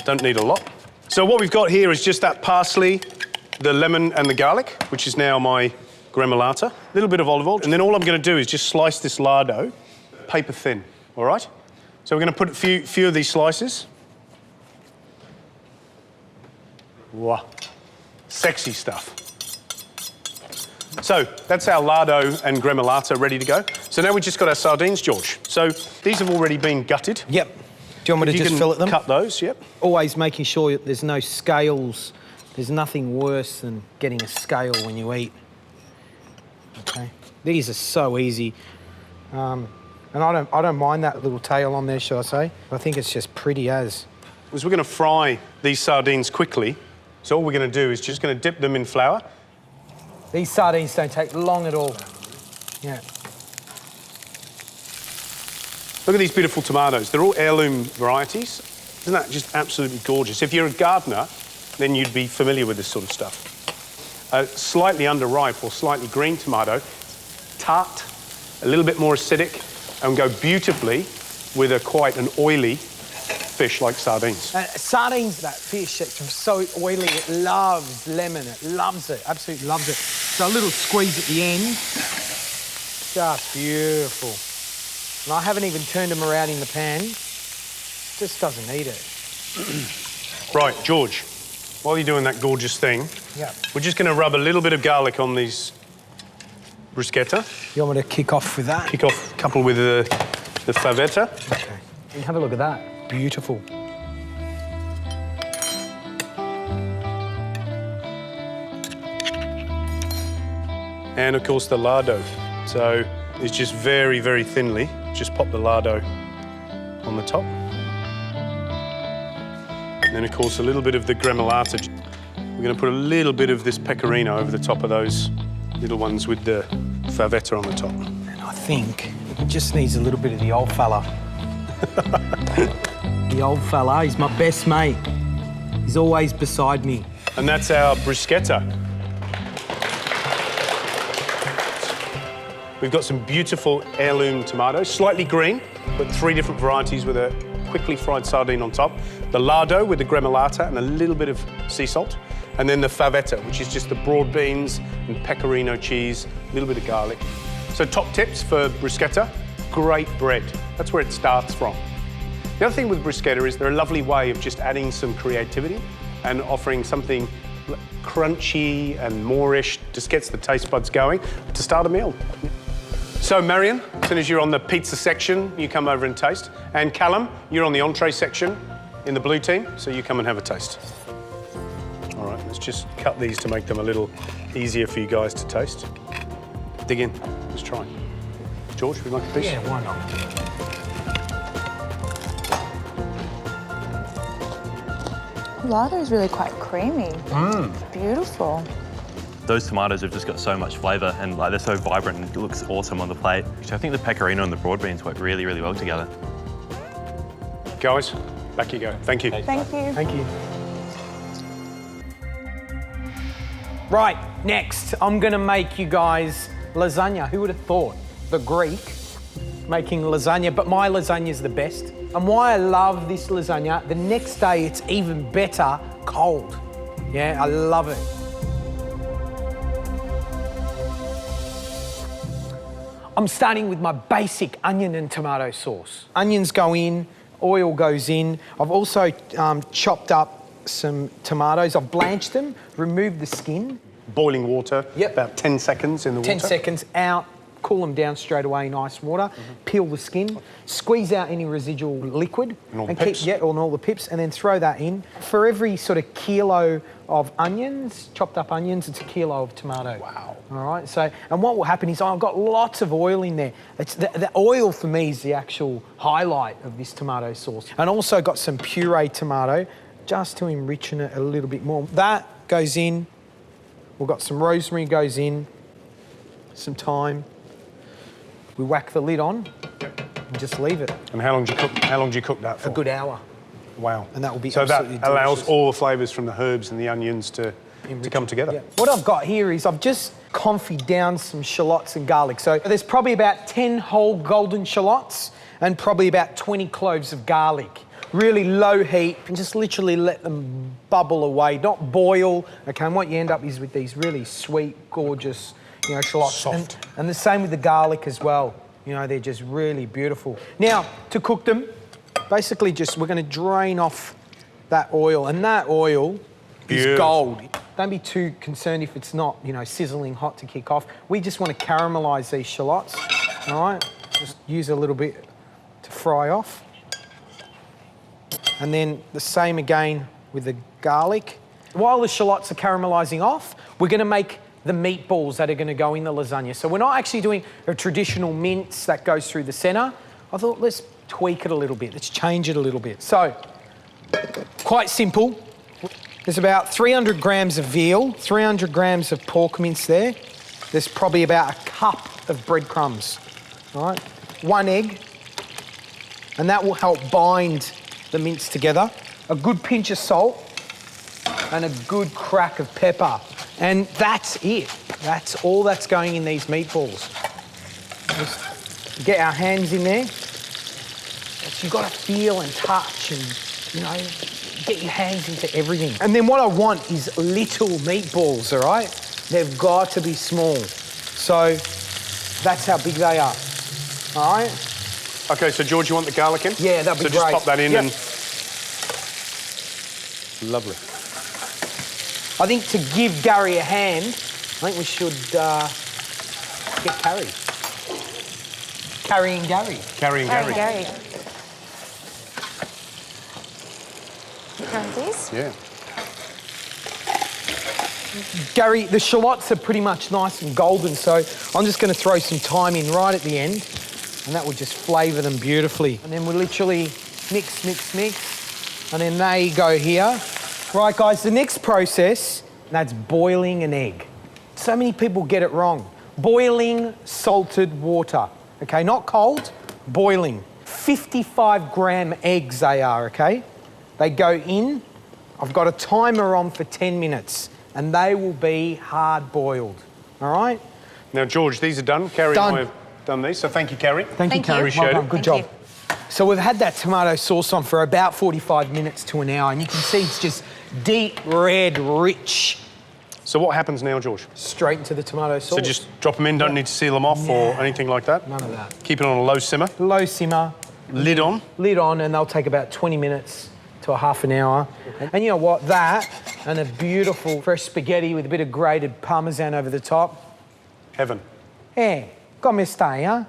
Don't need a lot. So what we've got here is just that parsley, the lemon and the garlic, which is now my gremolata. A little bit of olive oil, and then all I'm going to do is just slice this lardo paper thin, all right? So we're going to put a few of these slices. Wow, sexy stuff. So that's our lardo and gremolata ready to go. So now we've just got our sardines, George. So these have already been gutted. Yep. Do you want me to just fillet them? Cut those, yep. Always making sure there's no scales. There's nothing worse than getting a scale when you eat. Okay. These are so easy. And I don't mind that little tail on there, shall I say? I think it's just pretty as. Because we're going to fry these sardines quickly. So all we're going to do is just going to dip them in flour. These sardines don't take long at all. Yeah. Look at these beautiful tomatoes. They're all heirloom varieties. Isn't that just absolutely gorgeous? If you're a gardener, then you'd be familiar with this sort of stuff. A slightly underripe or slightly green tomato, tart, a little bit more acidic, and go beautifully with quite an oily fish like sardines. Sardines, that fish, it's so oily, it loves lemon, it loves it, absolutely loves it. So a little squeeze at the end, just beautiful. And I haven't even turned them around in the pan, just doesn't need it. Right, George, while you're doing that gorgeous thing, we're just going to rub a little bit of garlic on these bruschetta. You want me to kick off with that? Kick off a couple with the favetta. Okay. And have a look at that. Beautiful. And, of course, the lardo. So it's just very, very thinly. Just pop the lardo on the top. And then, of course, a little bit of the gremolata. We're going to put a little bit of this pecorino over the top of those little ones with the favetta on the top. And I think it just needs a little bit of the old fella. The old fella, he's my best mate. He's always beside me. And that's our bruschetta. We've got some beautiful heirloom tomatoes, slightly green, but 3 different varieties with a quickly fried sardine on top. The lardo with the gremolata and a little bit of sea salt. And then the favetta, which is just the broad beans and pecorino cheese, a little bit of garlic. So top tips for bruschetta, great bread. That's where it starts from. The other thing with bruschetta is they're a lovely way of just adding some creativity and offering something crunchy and moreish, just gets the taste buds going to start a meal. So Marion, as soon as you're on the pizza section, you come over and taste. And Callum, you're on the entree section in the blue team, so you come and have a taste. All right, let's just cut these to make them a little easier for you guys to taste. Dig in, let's try. George, would you like a piece? Yeah, why not? Lardo is really quite creamy. It's beautiful. Those tomatoes have just got so much flavour and they're so vibrant and it looks awesome on the plate. I think the pecorino and the broad beans work really, really well together. Guys, back you go. Thank you. Thank you. Thank you. Right, next, I'm gonna make you guys lasagna. Who would have thought? The Greek making lasagna, but my lasagna is the best. And why I love this lasagna, the next day it's even better cold. Yeah, I love it. I'm starting with my basic onion and tomato sauce. Onions go in, oil goes in. I've also chopped up some tomatoes. I've blanched them, removed the skin. Boiling water, about 10 seconds in the water. 10 seconds out, cool them down straight away, nice water. Peel the skin, squeeze out any residual liquid. And all the pips. And all the pips, and then throw that in. For every sort of kilo of onions, chopped up onions, it's a kilo of tomato. Wow. All right, so, and what will happen is I've got lots of oil in there. It's the oil for me is the actual highlight of this tomato sauce. And also got some puree tomato, just to enrichen it a little bit more. That goes in. We've got some rosemary goes in, some thyme. We whack the lid on and just leave it. And how long do you cook that for? A good hour. Wow. And that will be so absolutely that allows delicious. all the flavours from the herbs and the onions to come together. Yeah. What I've got here is I've just confied down some shallots and garlic. So there's probably about 10 whole golden shallots and probably about 20 cloves of garlic. Really low heat and just literally let them bubble away, not boil. Okay, and what you end up is with these really sweet, gorgeous, shallots. Soft. And the same with the garlic as well. They're just really beautiful. Now, to cook them, basically we're going to drain off that oil, and that oil is gold. Don't be too concerned if it's not, sizzling hot to kick off. We just want to caramelise these shallots, all right? Just use a little bit to fry off. And then the same again with the garlic. While the shallots are caramelising off, we're going to make the meatballs that are going to go in the lasagna. So we're not actually doing a traditional mince that goes through the centre. I thought, let's tweak it a little bit. Let's change it a little bit. So, quite simple. There's about 300 grams of veal, 300 grams of pork mince there. There's probably about a cup of breadcrumbs, all right? 1 egg, and that will help bind the mince together. A good pinch of salt and a good crack of pepper. And that's it. That's all that's going in these meatballs. Just get our hands in there. You've got to feel and touch and, you know, get your hands into everything. And then what I want is little meatballs, all right? They've got to be small. So that's how big they are, all right? Okay, so George, you want the garlic in? Yeah, that'd be great. So just pop that in and... Lovely. I think to give Gary a hand, I think we should get Carrie. Carrying Gary. Carrying Gary. Gary. Currencies? Yeah. Gary, the shallots are pretty much nice and golden, so I'm just going to throw some thyme in right at the end, and that will just flavour them beautifully. And then we'll literally mix, mix, mix, and then they go here. Right, guys, the next process, that's boiling an egg. So many people get it wrong. Boiling salted water, okay? Not cold, boiling. 55-gram eggs they are, okay? They go in. I've got a timer on for 10 minutes, and they will be hard-boiled, all right? Now, George, these are done. Carrie and I have done these, so thank you, Carrie. Thank you, Carrie. Appreciate Well done. it. Good job. So we've had that tomato sauce on for about 45 minutes to an hour, and you can see it's just deep red, rich. So what happens now, George? Straight into the tomato sauce. So just drop them in, don't need to seal them off or anything like that? None of that. Keep it on a low simmer. Low simmer. Lid on. Lid on, and they'll take about 20 minutes to a half an hour. And you know what? That and a beautiful fresh spaghetti with a bit of grated Parmesan over the top. Heaven. Yeah, got me stay, huh?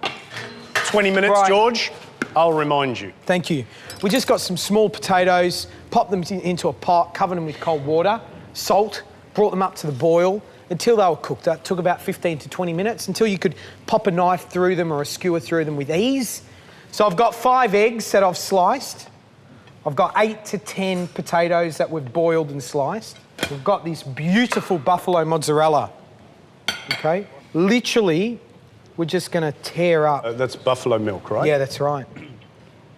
20 minutes, right. George. I'll remind you. Thank you. We just got some small potatoes, popped them into a pot, covered them with cold water, salt, brought them up to the boil until they were cooked. That took about 15 to 20 minutes until you could pop a knife through them or a skewer through them with ease. So I've got 5 eggs that I've sliced. I've got 8 to 10 potatoes that we've boiled and sliced. We've got this beautiful buffalo mozzarella, okay? Literally, we're just gonna tear up. That's buffalo milk, right? Yeah, that's right.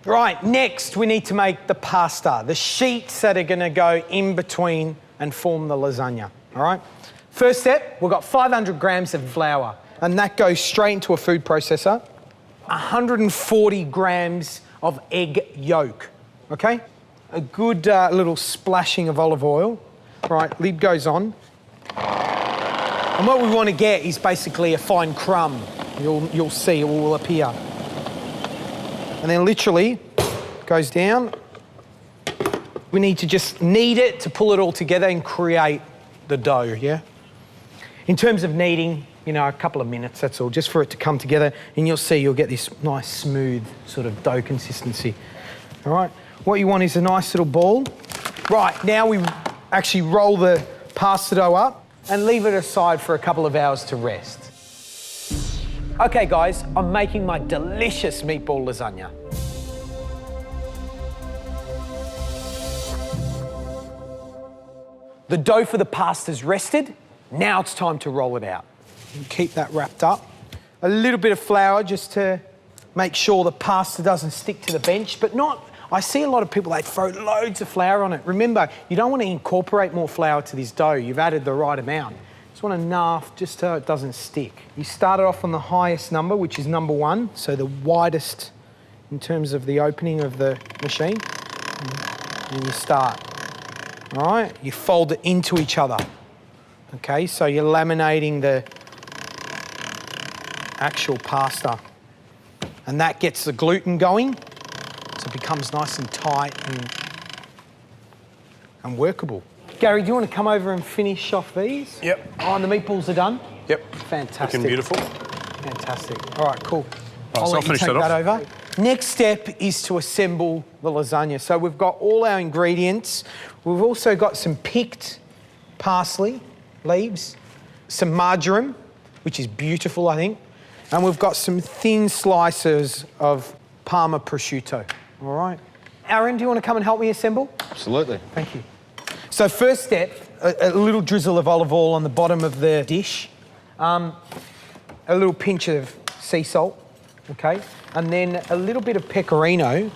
Right, next we need to make the pasta, the sheets that are gonna go in between and form the lasagna, all right? First step, we've got 500 grams of flour, and that goes straight into a food processor. 140 grams of egg yolk, okay? A good little splashing of olive oil. Right, lid goes on. And what we want to get is basically a fine crumb. You'll see, it will appear. And then literally goes down. We need to just knead it to pull it all together and create the dough, yeah? In terms of kneading, you know, a couple of minutes, that's all, just for it to come together, and you'll see you'll get this nice, smooth sort of dough consistency. All right? What you want is a nice little ball. Right, now we actually roll the pasta dough up and leave it aside for a couple of hours to rest. Okay, guys, I'm making my delicious meatball lasagna. The dough for the pasta's rested. Now it's time to roll it out. And keep that wrapped up. A little bit of flour just to make sure the pasta doesn't stick to the bench, but not, I see a lot of people, they throw loads of flour on it. Remember, you don't want to incorporate more flour to this dough. You've added the right amount. Just want enough just so it doesn't stick. You start it off on the highest number, which is number 1, so the widest in terms of the opening of the machine. And you start. All right, you fold it into each other. Okay, so you're laminating the actual pasta. And that gets the gluten going, so it becomes nice and tight and workable. Gary, do you want to come over and finish off these? Yep. Oh, and the meatballs are done? Yep. Fantastic. Looking beautiful. Fantastic. All right, cool. Right, I'll so let you finish take that that off. over. Next step is to assemble the lasagna. So we've got all our ingredients. We've also got some picked parsley leaves, some marjoram, which is beautiful, I think, and we've got some thin slices of Parma prosciutto. All right. Aaron, do you want to come and help me assemble? Absolutely. Thank you. So first step, a little drizzle of olive oil on the bottom of the dish, a little pinch of sea salt, okay, and then a little bit of pecorino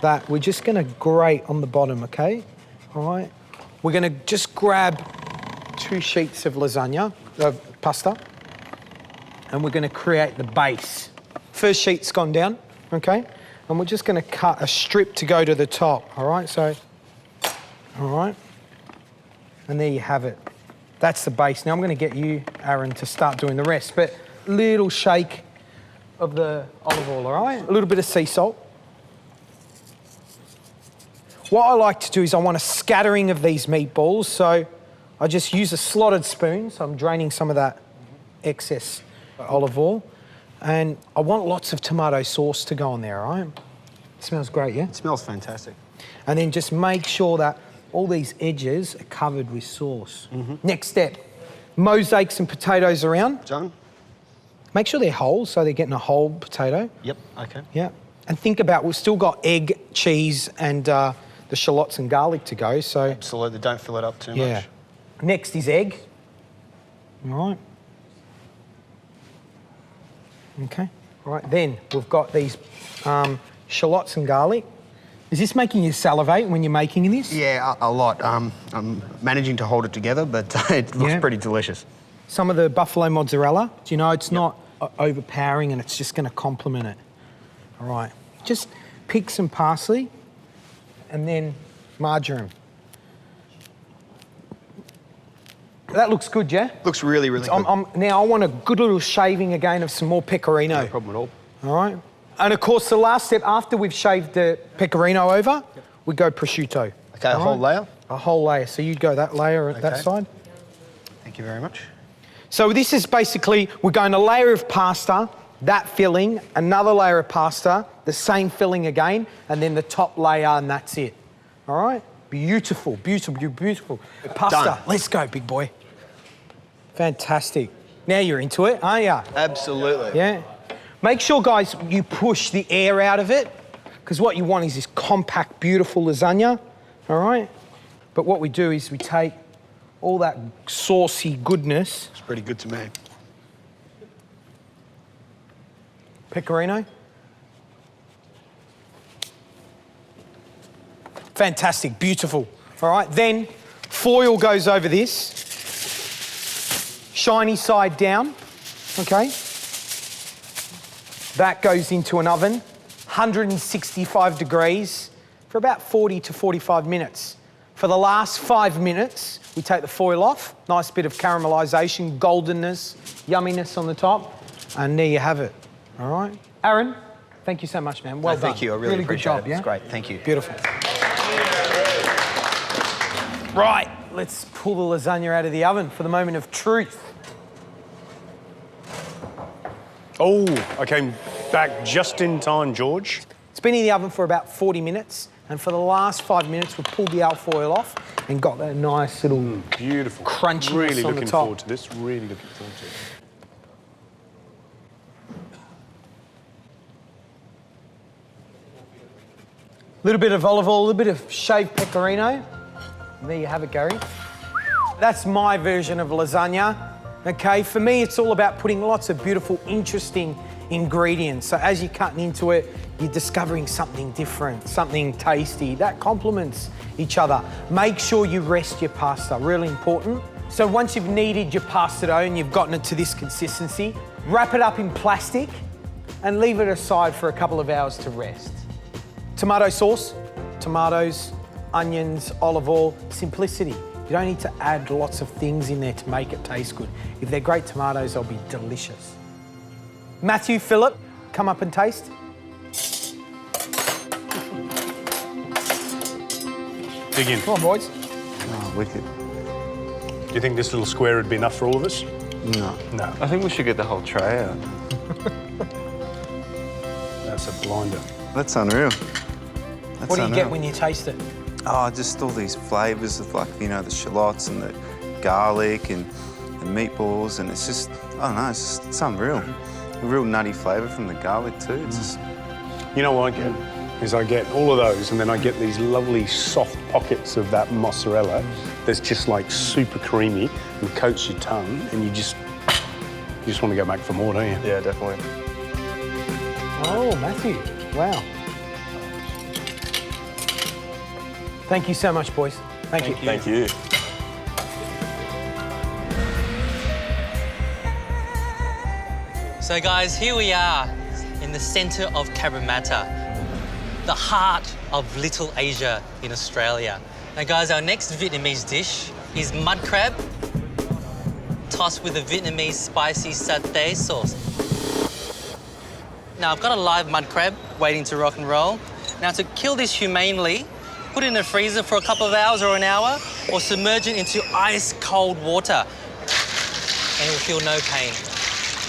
that we're just going to grate on the bottom, okay? All right. We're going to just grab 2 sheets of lasagna, pasta, and we're going to create the base. First sheet's gone down, okay? and we're just going to cut a strip to go to the top, all right? So, all right. And there you have it. That's the base. Now I'm going to get you, Aaron, to start doing the rest, but little shake of the olive oil, all right? A little bit of sea salt. What I like to do is I want a scattering of these meatballs, so I just use a slotted spoon, so I'm draining some of that excess olive oil, and I want lots of tomato sauce to go on there, all right? It smells great, yeah? It smells fantastic. And then just make sure that all these edges are covered with sauce. Next step, mosaic some potatoes around. John? Make sure they're whole, so they're getting a whole potato. Yep, okay. Yeah. And think about, we've still got egg, cheese, and the shallots and garlic to go, so... Absolutely, don't fill it up too Yeah. much. Next is egg. All right. Okay. All right, then we've got these shallots and garlic. Is this making you salivate when you're making this? Yeah, a lot. I'm managing to hold it together, but it looks pretty delicious. Some of the buffalo mozzarella, do you know, it's not overpowering and it's just going to complement it. All right. Just pick some parsley and then marjoram. That looks good, yeah? Looks really, really good. Now I want a good little shaving again of some more pecorino. No problem at all. All right. And of course, the last step after we've shaved the pecorino over, we go prosciutto. Okay, a whole layer? A whole layer. So you'd go that layer at that side. Thank you very much. So this is basically, we're going a layer of pasta, that filling, another layer of pasta, the same filling again, and then the top layer, and that's it. All right? Beautiful, beautiful, beautiful. Pasta, Done. Let's go, big boy. Fantastic. Now you're into it, aren't you? Absolutely. Yeah. Make sure, guys, you push the air out of it, because what you want is this compact, beautiful lasagna, all right? But what we do is we take all that saucy goodness. It's pretty good to me. Pecorino. Fantastic, beautiful. All right, then foil goes over this. Shiny side down, okay? That goes into an oven, 165 degrees for about 40 to 45 minutes. For the last 5 minutes, we take the foil off, nice bit of caramelisation, goldenness, yumminess on the top, and there you have it, all right? Aaron, thank you so much, man. Well done. Thank you, I really appreciate good job, it. yeah? It's great, thank you. Beautiful. Right, let's pull the lasagna out of the oven for the moment of truth. Oh, I came back just in time, George. It's been in the oven for about 40 minutes, and for the last 5 minutes, we pulled the alfoil off and got that nice little beautiful crunchiness really on the looking top. forward to this, really looking forward to it. A little bit of olive oil, a little bit of shaved pecorino. And there you have it, Gary. That's my version of lasagna. Okay, for me, it's all about putting lots of beautiful, interesting ingredients. So as you're cutting into it, you're discovering something different, something tasty that complements each other. Make sure you rest your pasta, really important. So once you've kneaded your pasta dough and you've gotten it to this consistency, wrap it up in plastic and leave it aside for a couple of hours to rest. Tomato sauce, tomatoes, onions, olive oil, simplicity. You don't need to add lots of things in there to make it taste good. If they're great tomatoes, they'll be delicious. Matthew, Philip, come up and taste. Dig in. Come on, boys. Oh, wicked. Do you think this little square would be enough for all of us? No. No. I think we should get the whole tray out. That's a blinder. That's unreal. That's What do you unreal. get when you taste it? Oh, just all these flavours of, like, you know, the shallots and the garlic and the meatballs, and it's just, I don't know, it's unreal. A real nutty flavour from the garlic too. It's just... You know what I get? Is I get all of those and then I get these lovely soft pockets of that mozzarella that's just like super creamy and coats your tongue, and you just want to go back for more, don't you? Yeah, definitely. Oh, Matthew, wow. Thank you so much, boys. Thank you. Thank you. So guys, here we are in the center of Cabramatta. the heart of Little Asia in Australia. Now guys, our next Vietnamese dish is mud crab tossed with a Vietnamese spicy satay sauce. Now I've got a live mud crab waiting to rock and roll. Now to kill this humanely, put it in the freezer for a couple of hours or an hour, or submerge it into ice cold water, and you'll feel no pain.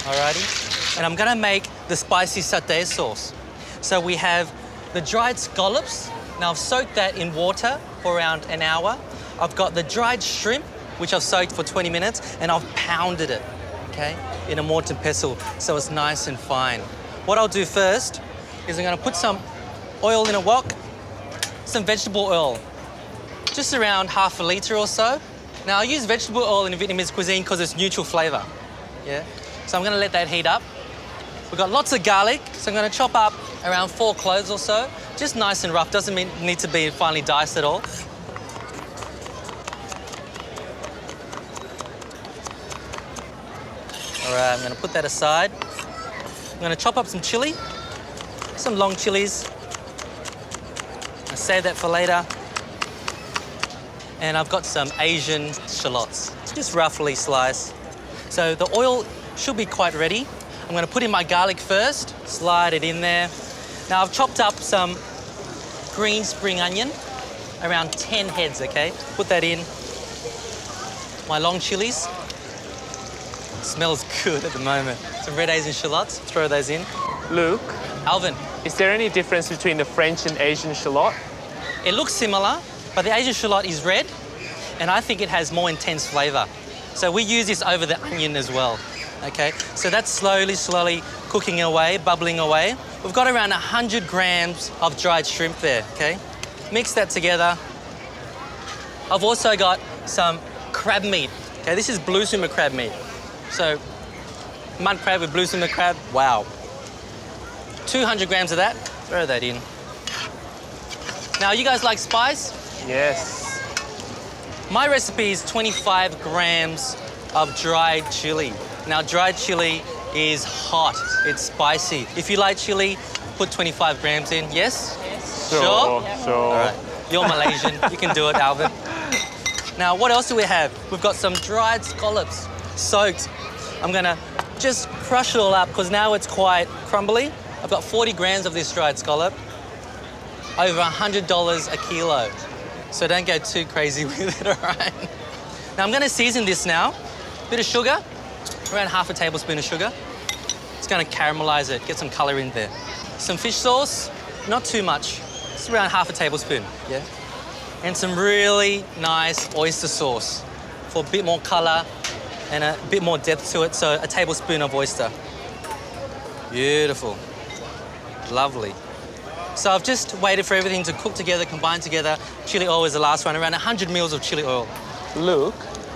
Alrighty? And I'm gonna make the spicy satay sauce. So we have the dried scallops. Now I've soaked that in water for around an hour. I've got the dried shrimp, which I've soaked for 20 minutes, and I've pounded it, okay, in a mortar and pestle, so it's nice and fine. What I'll do first is I'm gonna put some oil in a wok, some vegetable oil, just around half a litre or so. Now I use vegetable oil in Vietnamese cuisine because it's neutral flavour, yeah? So I'm gonna let that heat up. We've got lots of garlic, so I'm gonna chop up around 4 cloves or so, just nice and rough, doesn't need to be finely diced at all. All right, I'm gonna put that aside. I'm gonna chop up some chili, some long chilies. I'll save that for later. And I've got some Asian shallots, just roughly sliced. So the oil should be quite ready. I'm gonna put in my garlic first, slide it in there. Now I've chopped up some green spring onion, around 10 heads, okay? Put that in. My long chilies. Smells good at the moment. Some red Asian shallots, throw those in. Luke. Alvin. Is there any difference between the French and Asian shallot? It looks similar, but the Asian shallot is red, and I think it has more intense flavour. So we use this over the onion as well, okay? So that's slowly cooking away, bubbling away. We've got around 100 grams of dried shrimp there, okay? Mix that together. I've also got some crab meat, okay? This is blue swimmer crab meat. So, mud crab with blue swimmer crab, wow. 200 grams of that, throw that in. Now, you guys like spice? Yes. My recipe is 25 grams of dried chili. Now, dried chili is hot, it's spicy. If you like chili, put 25 grams in, yes? Sure. All right, you're Malaysian, you can do it, Alvin. Now, what else do we have? We've got some dried scallops, soaked. I'm gonna just crush it all up because now it's quite crumbly. I've got 40 grams of this dried scallop, over $100 a kilo. So don't go too crazy with it, all right? Now I'm gonna season this now. Bit of sugar, around half a tablespoon of sugar. It's gonna caramelize it, get some color in there. Some fish sauce, not too much. It's around half a tablespoon, yeah? And some really nice oyster sauce for a bit more color and a bit more depth to it, so a tablespoon of oyster. Beautiful. Lovely. So I've just waited for everything to cook together, combine together. Chili oil is the last one, around 100 mils of chili oil. Luke,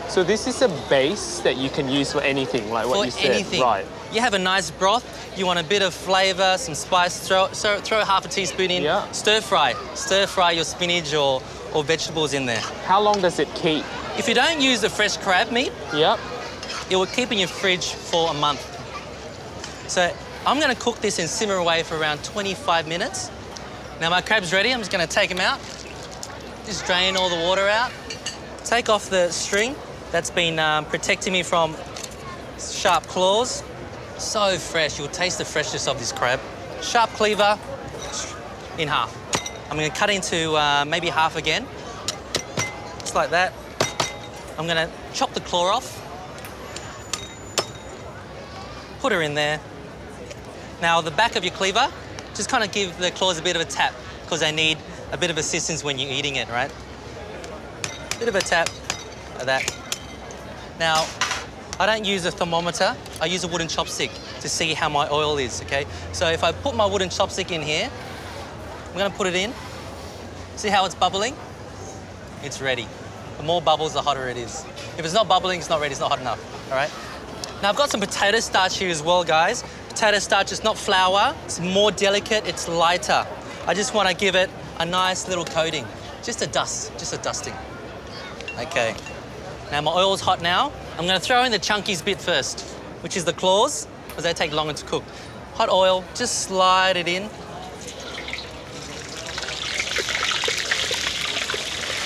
so this is a base that you can use for anything, like what you said. For anything. Right. You have a nice broth, you want a bit of flavour, some spice, throw half a teaspoon in, yeah. Stir fry your spinach or vegetables in there. How long does it keep? If you don't use the fresh crab meat, yep. It will keep in your fridge for a month. So I'm gonna cook this and simmer away for around 25 minutes. Now my crab's ready, I'm just gonna take them out. Just drain all the water out. Take off the string that's been protecting me from sharp claws. So fresh, you'll taste the freshness of this crab. Sharp cleaver, in half. I'm gonna cut into maybe half again. Just like that. I'm gonna chop the claw off. Put her in there. Now, the back of your cleaver, just kind of give the claws a bit of a tap because they need a bit of assistance when you're eating it, right? Bit of a tap like that. Now, I don't use a thermometer. I use a wooden chopstick to see how my oil is, okay? So if I put my wooden chopstick in here, I'm gonna put it in. See how it's bubbling? It's ready. The more bubbles, the hotter it is. If it's not bubbling, it's not ready, it's not hot enough, all right? Now I've got some potato starch here as well, guys. Potato starch is not flour, it's more delicate, it's lighter. I just want to give it a nice little coating. Just a dusting. Okay. Now my oil's hot now. I'm going to throw in the chunkiest bit first, which is the claws, because they take longer to cook. Hot oil, just slide it in.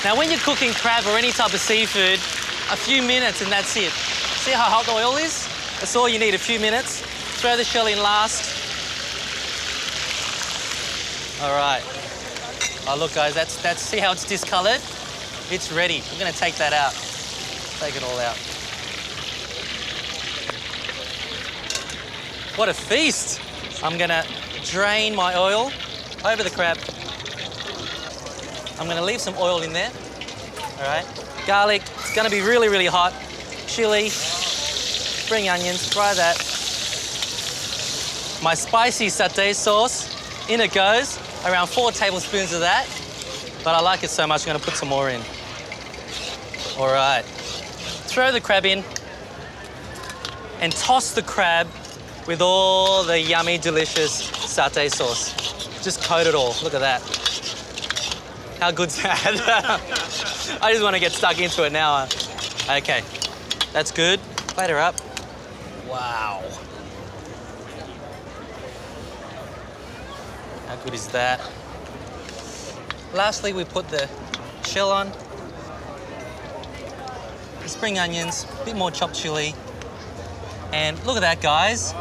Now, when you're cooking crab or any type of seafood, a few minutes and that's it. See how hot the oil is? That's all you need, a few minutes. Throw the shell in last. All right. Oh, look, guys, that's see how it's discoloured? It's ready. I'm going to take that out. Take it all out. What a feast. I'm going to drain my oil over the crab. I'm going to leave some oil in there. All right. Garlic. It's going to be really, really hot. Chili. Spring onions. Fry that. My spicy satay sauce. In it goes. Around 4 tablespoons of that. But I like it so much, I'm going to put some more in. All right. Throw the crab in and toss the crab with all the yummy, delicious satay sauce. Just coat it all. Look at that. How good's that? I just want to get stuck into it now. Okay, that's good. Plate her up. Wow. How good is that? Lastly, we put the shell on. The spring onions, a bit more chopped chili. And look at that, guys.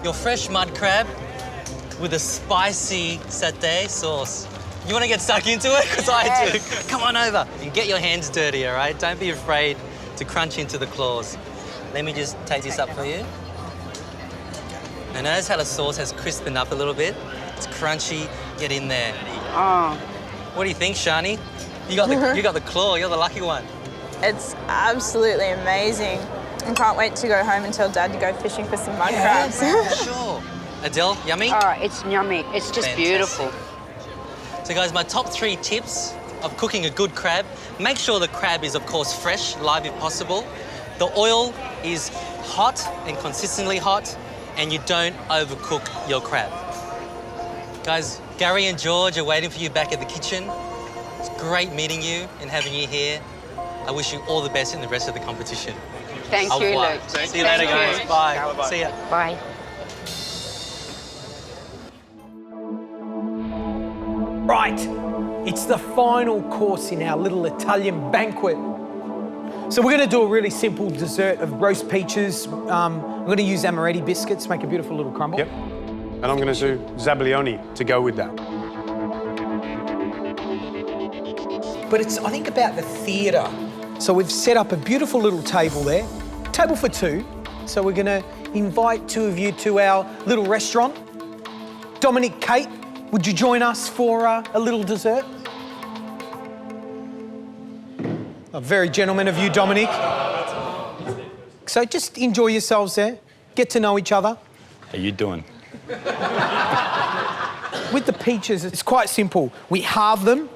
Your fresh mud crab with a spicy satay sauce. You want to get stuck into it? Because I do. Come on over and get your hands dirty, all right? Don't be afraid to crunch into the claws. Let me just take this up for you. Now notice how the sauce has crispened up a little bit. It's crunchy. Get in there. Oh. What do you think, Shani? You got the claw. You're the lucky one. It's absolutely amazing. I can't wait to go home and tell Dad to go fishing for some mud crabs. Sure. Adele, yummy? Oh, it's yummy. It's just Fantastic. beautiful. So guys, my top 3 tips of cooking a good crab. Make sure the crab is, of course, fresh, live if possible. The oil is hot and consistently hot, and you don't overcook your crab. Guys, Gary and George are waiting for you back at the kitchen. It's great meeting you and having you here. I wish you all the best in the rest of the competition. Thank you, Luke. See you later, guys. Bye. See ya. Bye. Right, it's the final course in our little Italian banquet. So we're going to do a really simple dessert of roast peaches. I'm going to use amaretti biscuits, make a beautiful little crumble. Yep. And I'm going to do zabaione to go with that. But it's, I think, about the theatre. So we've set up a beautiful little table there, table for 2. So we're going to invite 2 of you to our little restaurant. Dominic, Kate, would you join us for a little dessert? A very gentleman of you, Dominic. So just enjoy yourselves there. Get to know each other. How you doing? With the peaches, it's quite simple. We halve them,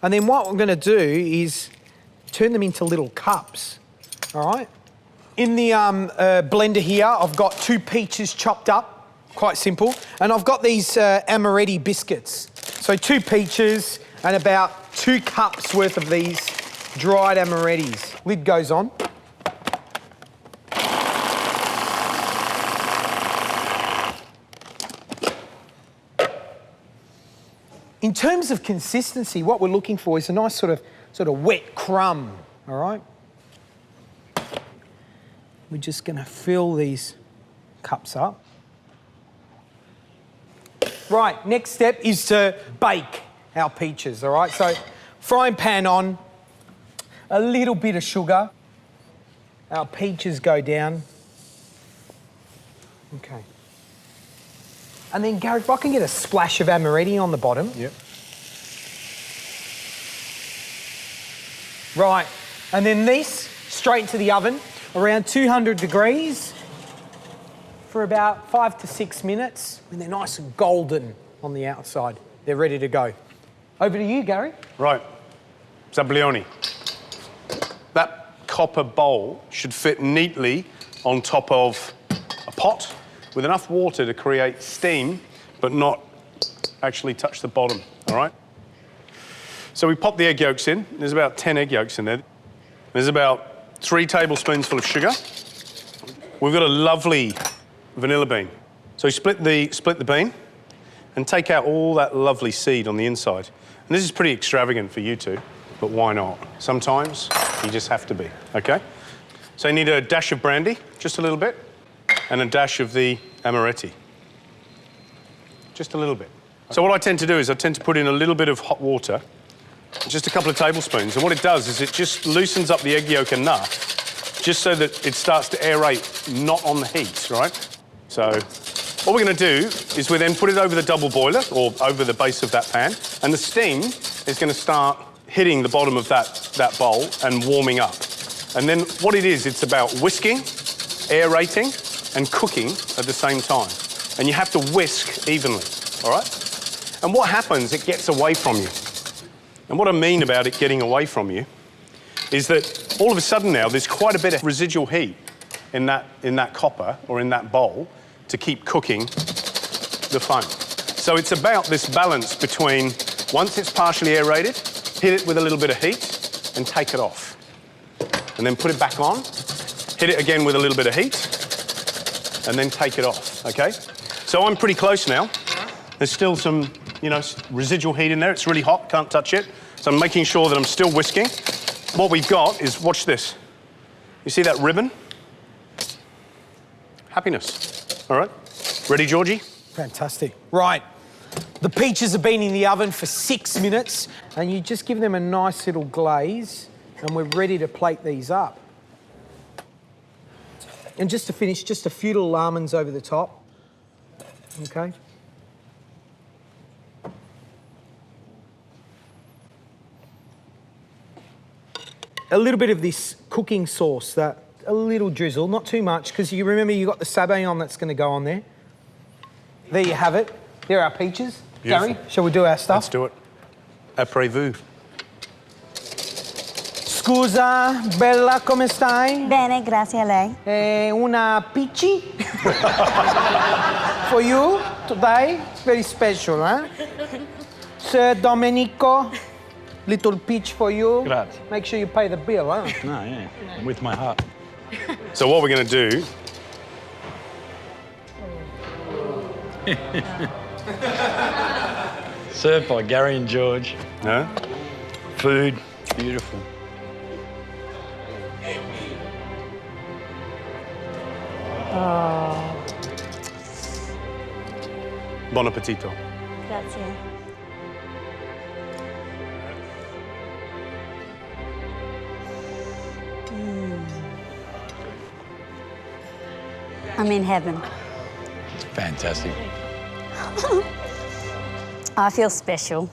and then what we're going to do is turn them into little cups, all right? In the blender here, I've got 2 peaches chopped up, quite simple, and I've got these amaretti biscuits. So 2 peaches and about 2 cups worth of these dried amarettis. Lid goes on. In terms of consistency, what we're looking for is a nice sort of wet crumb, all right? We're just going to fill these cups up. Right, next step is to bake our peaches, all right? So frying pan on, a little bit of sugar. Our peaches go down. Okay. And then, Gary, if I can get a splash of amaretti on the bottom. Yep. Right, and then these straight into the oven, around 200 degrees for about 5 to 6 minutes. And they're nice and golden on the outside. They're ready to go. Over to you, Gary. Right, zabaione. That copper bowl should fit neatly on top of a pot with enough water to create steam, but not actually touch the bottom, all right? So we pop the egg yolks in. There's about 10 egg yolks in there. There's about 3 tablespoons full of sugar. We've got a lovely vanilla bean. So split the bean and take out all that lovely seed on the inside. And this is pretty extravagant for you two. but why not? Sometimes you just have to be, okay? So you need a dash of brandy, just a little bit, and a dash of the amaretti. Just a little bit. So what I tend to do is I tend to put in a little bit of hot water, just a couple of tablespoons, and what it does is it just loosens up the egg yolk enough, just so that it starts to aerate, not on the heat, right? So what we're going to do is we then put it over the double boiler, or over the base of that pan, and the steam is going to start hitting the bottom of that bowl and warming up. And then what it is, it's about whisking, aerating, and cooking at the same time. And you have to whisk evenly, all right? And what happens, it gets away from you. And what I mean about it getting away from you is that all of a sudden now there's quite a bit of residual heat in that copper or in that bowl to keep cooking the foam. So it's about this balance between, once it's partially aerated, hit it with a little bit of heat and take it off. And then put it back on, hit it again with a little bit of heat, and then take it off, okay? So I'm pretty close now. There's still some, you know, residual heat in there. It's really hot, can't touch it. So I'm making sure that I'm still whisking. What we've got is, watch this. You see that ribbon? Happiness, all right? Ready, Georgie? Fantastic. Right. The peaches have been in the oven for 6 minutes, and you just give them a nice little glaze, and we're ready to plate these up. And just to finish, just a few little almonds over the top. Okay. A little bit of this cooking sauce, a little drizzle, not too much, because you remember you got the sabayon that's going to go on there. There you have it. There are our peaches. Beautiful. Gary, shall we do our stuff? Let's do it. Après-vous. Scusa, bella, come stai? Bene, grazie a lei. Una peachy for you today. It's very special, huh? Sir Domenico, little peach for you. Grazie. Make sure you pay the bill, huh? No, yeah, with my heart. So what we're going to do... Served by Gary and George. No? Food, beautiful. Oh. Buon appetito. Grazie. I'm in heaven. Fantastic. I feel special.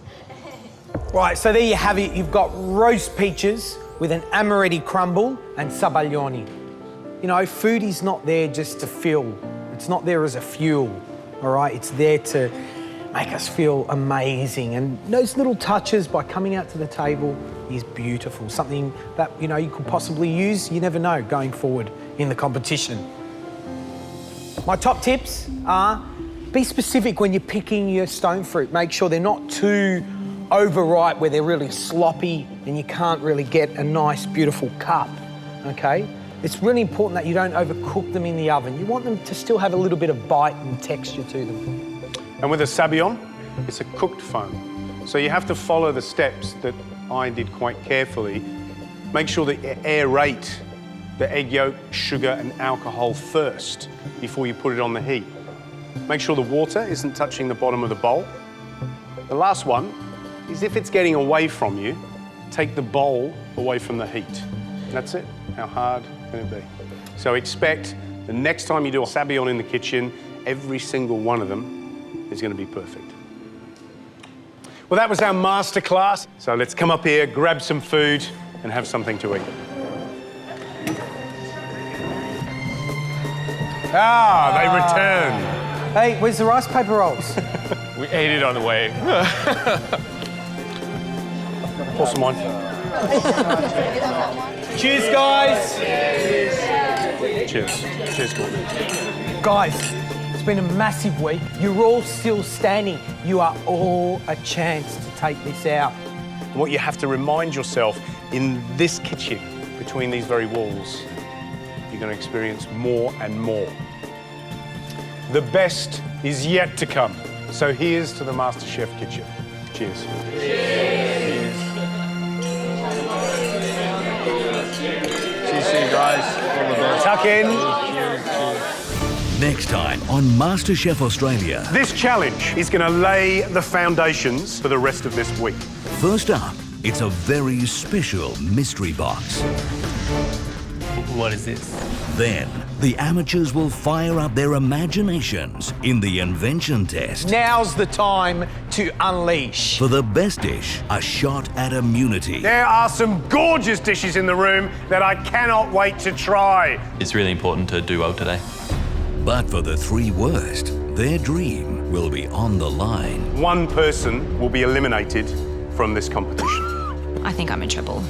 Right, so there you have it. You've got roast peaches with an amaretti crumble and sabaglioni. You know, food is not there just to fill. It's not there as a fuel, all right? It's there to make us feel amazing. And those little touches by coming out to the table is beautiful. Something that, you know, you could possibly use, you never know, going forward in the competition. My top tips are, be specific when you're picking your stone fruit. Make sure they're not too overripe where they're really sloppy and you can't really get a nice, beautiful cup, okay? It's really important that you don't overcook them in the oven. You want them to still have a little bit of bite and texture to them. And with a sabayon, it's a cooked foam. So you have to follow the steps that I did quite carefully. Make sure that you aerate the egg yolk, sugar and alcohol first before you put it on the heat. Make sure the water isn't touching the bottom of the bowl. The last one is, if it's getting away from you, take the bowl away from the heat. That's it. How hard can it be? So expect the next time you do a sabayon in the kitchen, every single one of them is going to be perfect. Well, that was our masterclass. So let's come up here, grab some food and have something to eat. Ah, they returned. Hey, where's the rice paper rolls? We ate it on the way. Pour some wine. Cheers, guys. Cheers. Cheers, Gordon. Guys, it's been a massive week. You're all still standing. You are all a chance to take this out. What you have to remind yourself, in this kitchen, between these very walls, you're going to experience more and more. The best is yet to come. So here's to the MasterChef kitchen. Cheers. Cheers. See you guys. Tuck in. Next time on MasterChef Australia. This challenge is going to lay the foundations for the rest of this week. First up, it's a very special mystery box. What is this? Then, the amateurs will fire up their imaginations in the invention test. Now's the time to unleash. For the best dish, a shot at immunity. There are some gorgeous dishes in the room that I cannot wait to try. It's really important to do well today. But for the 3 worst, their dream will be on the line. One person will be eliminated from this competition. I think I'm in trouble.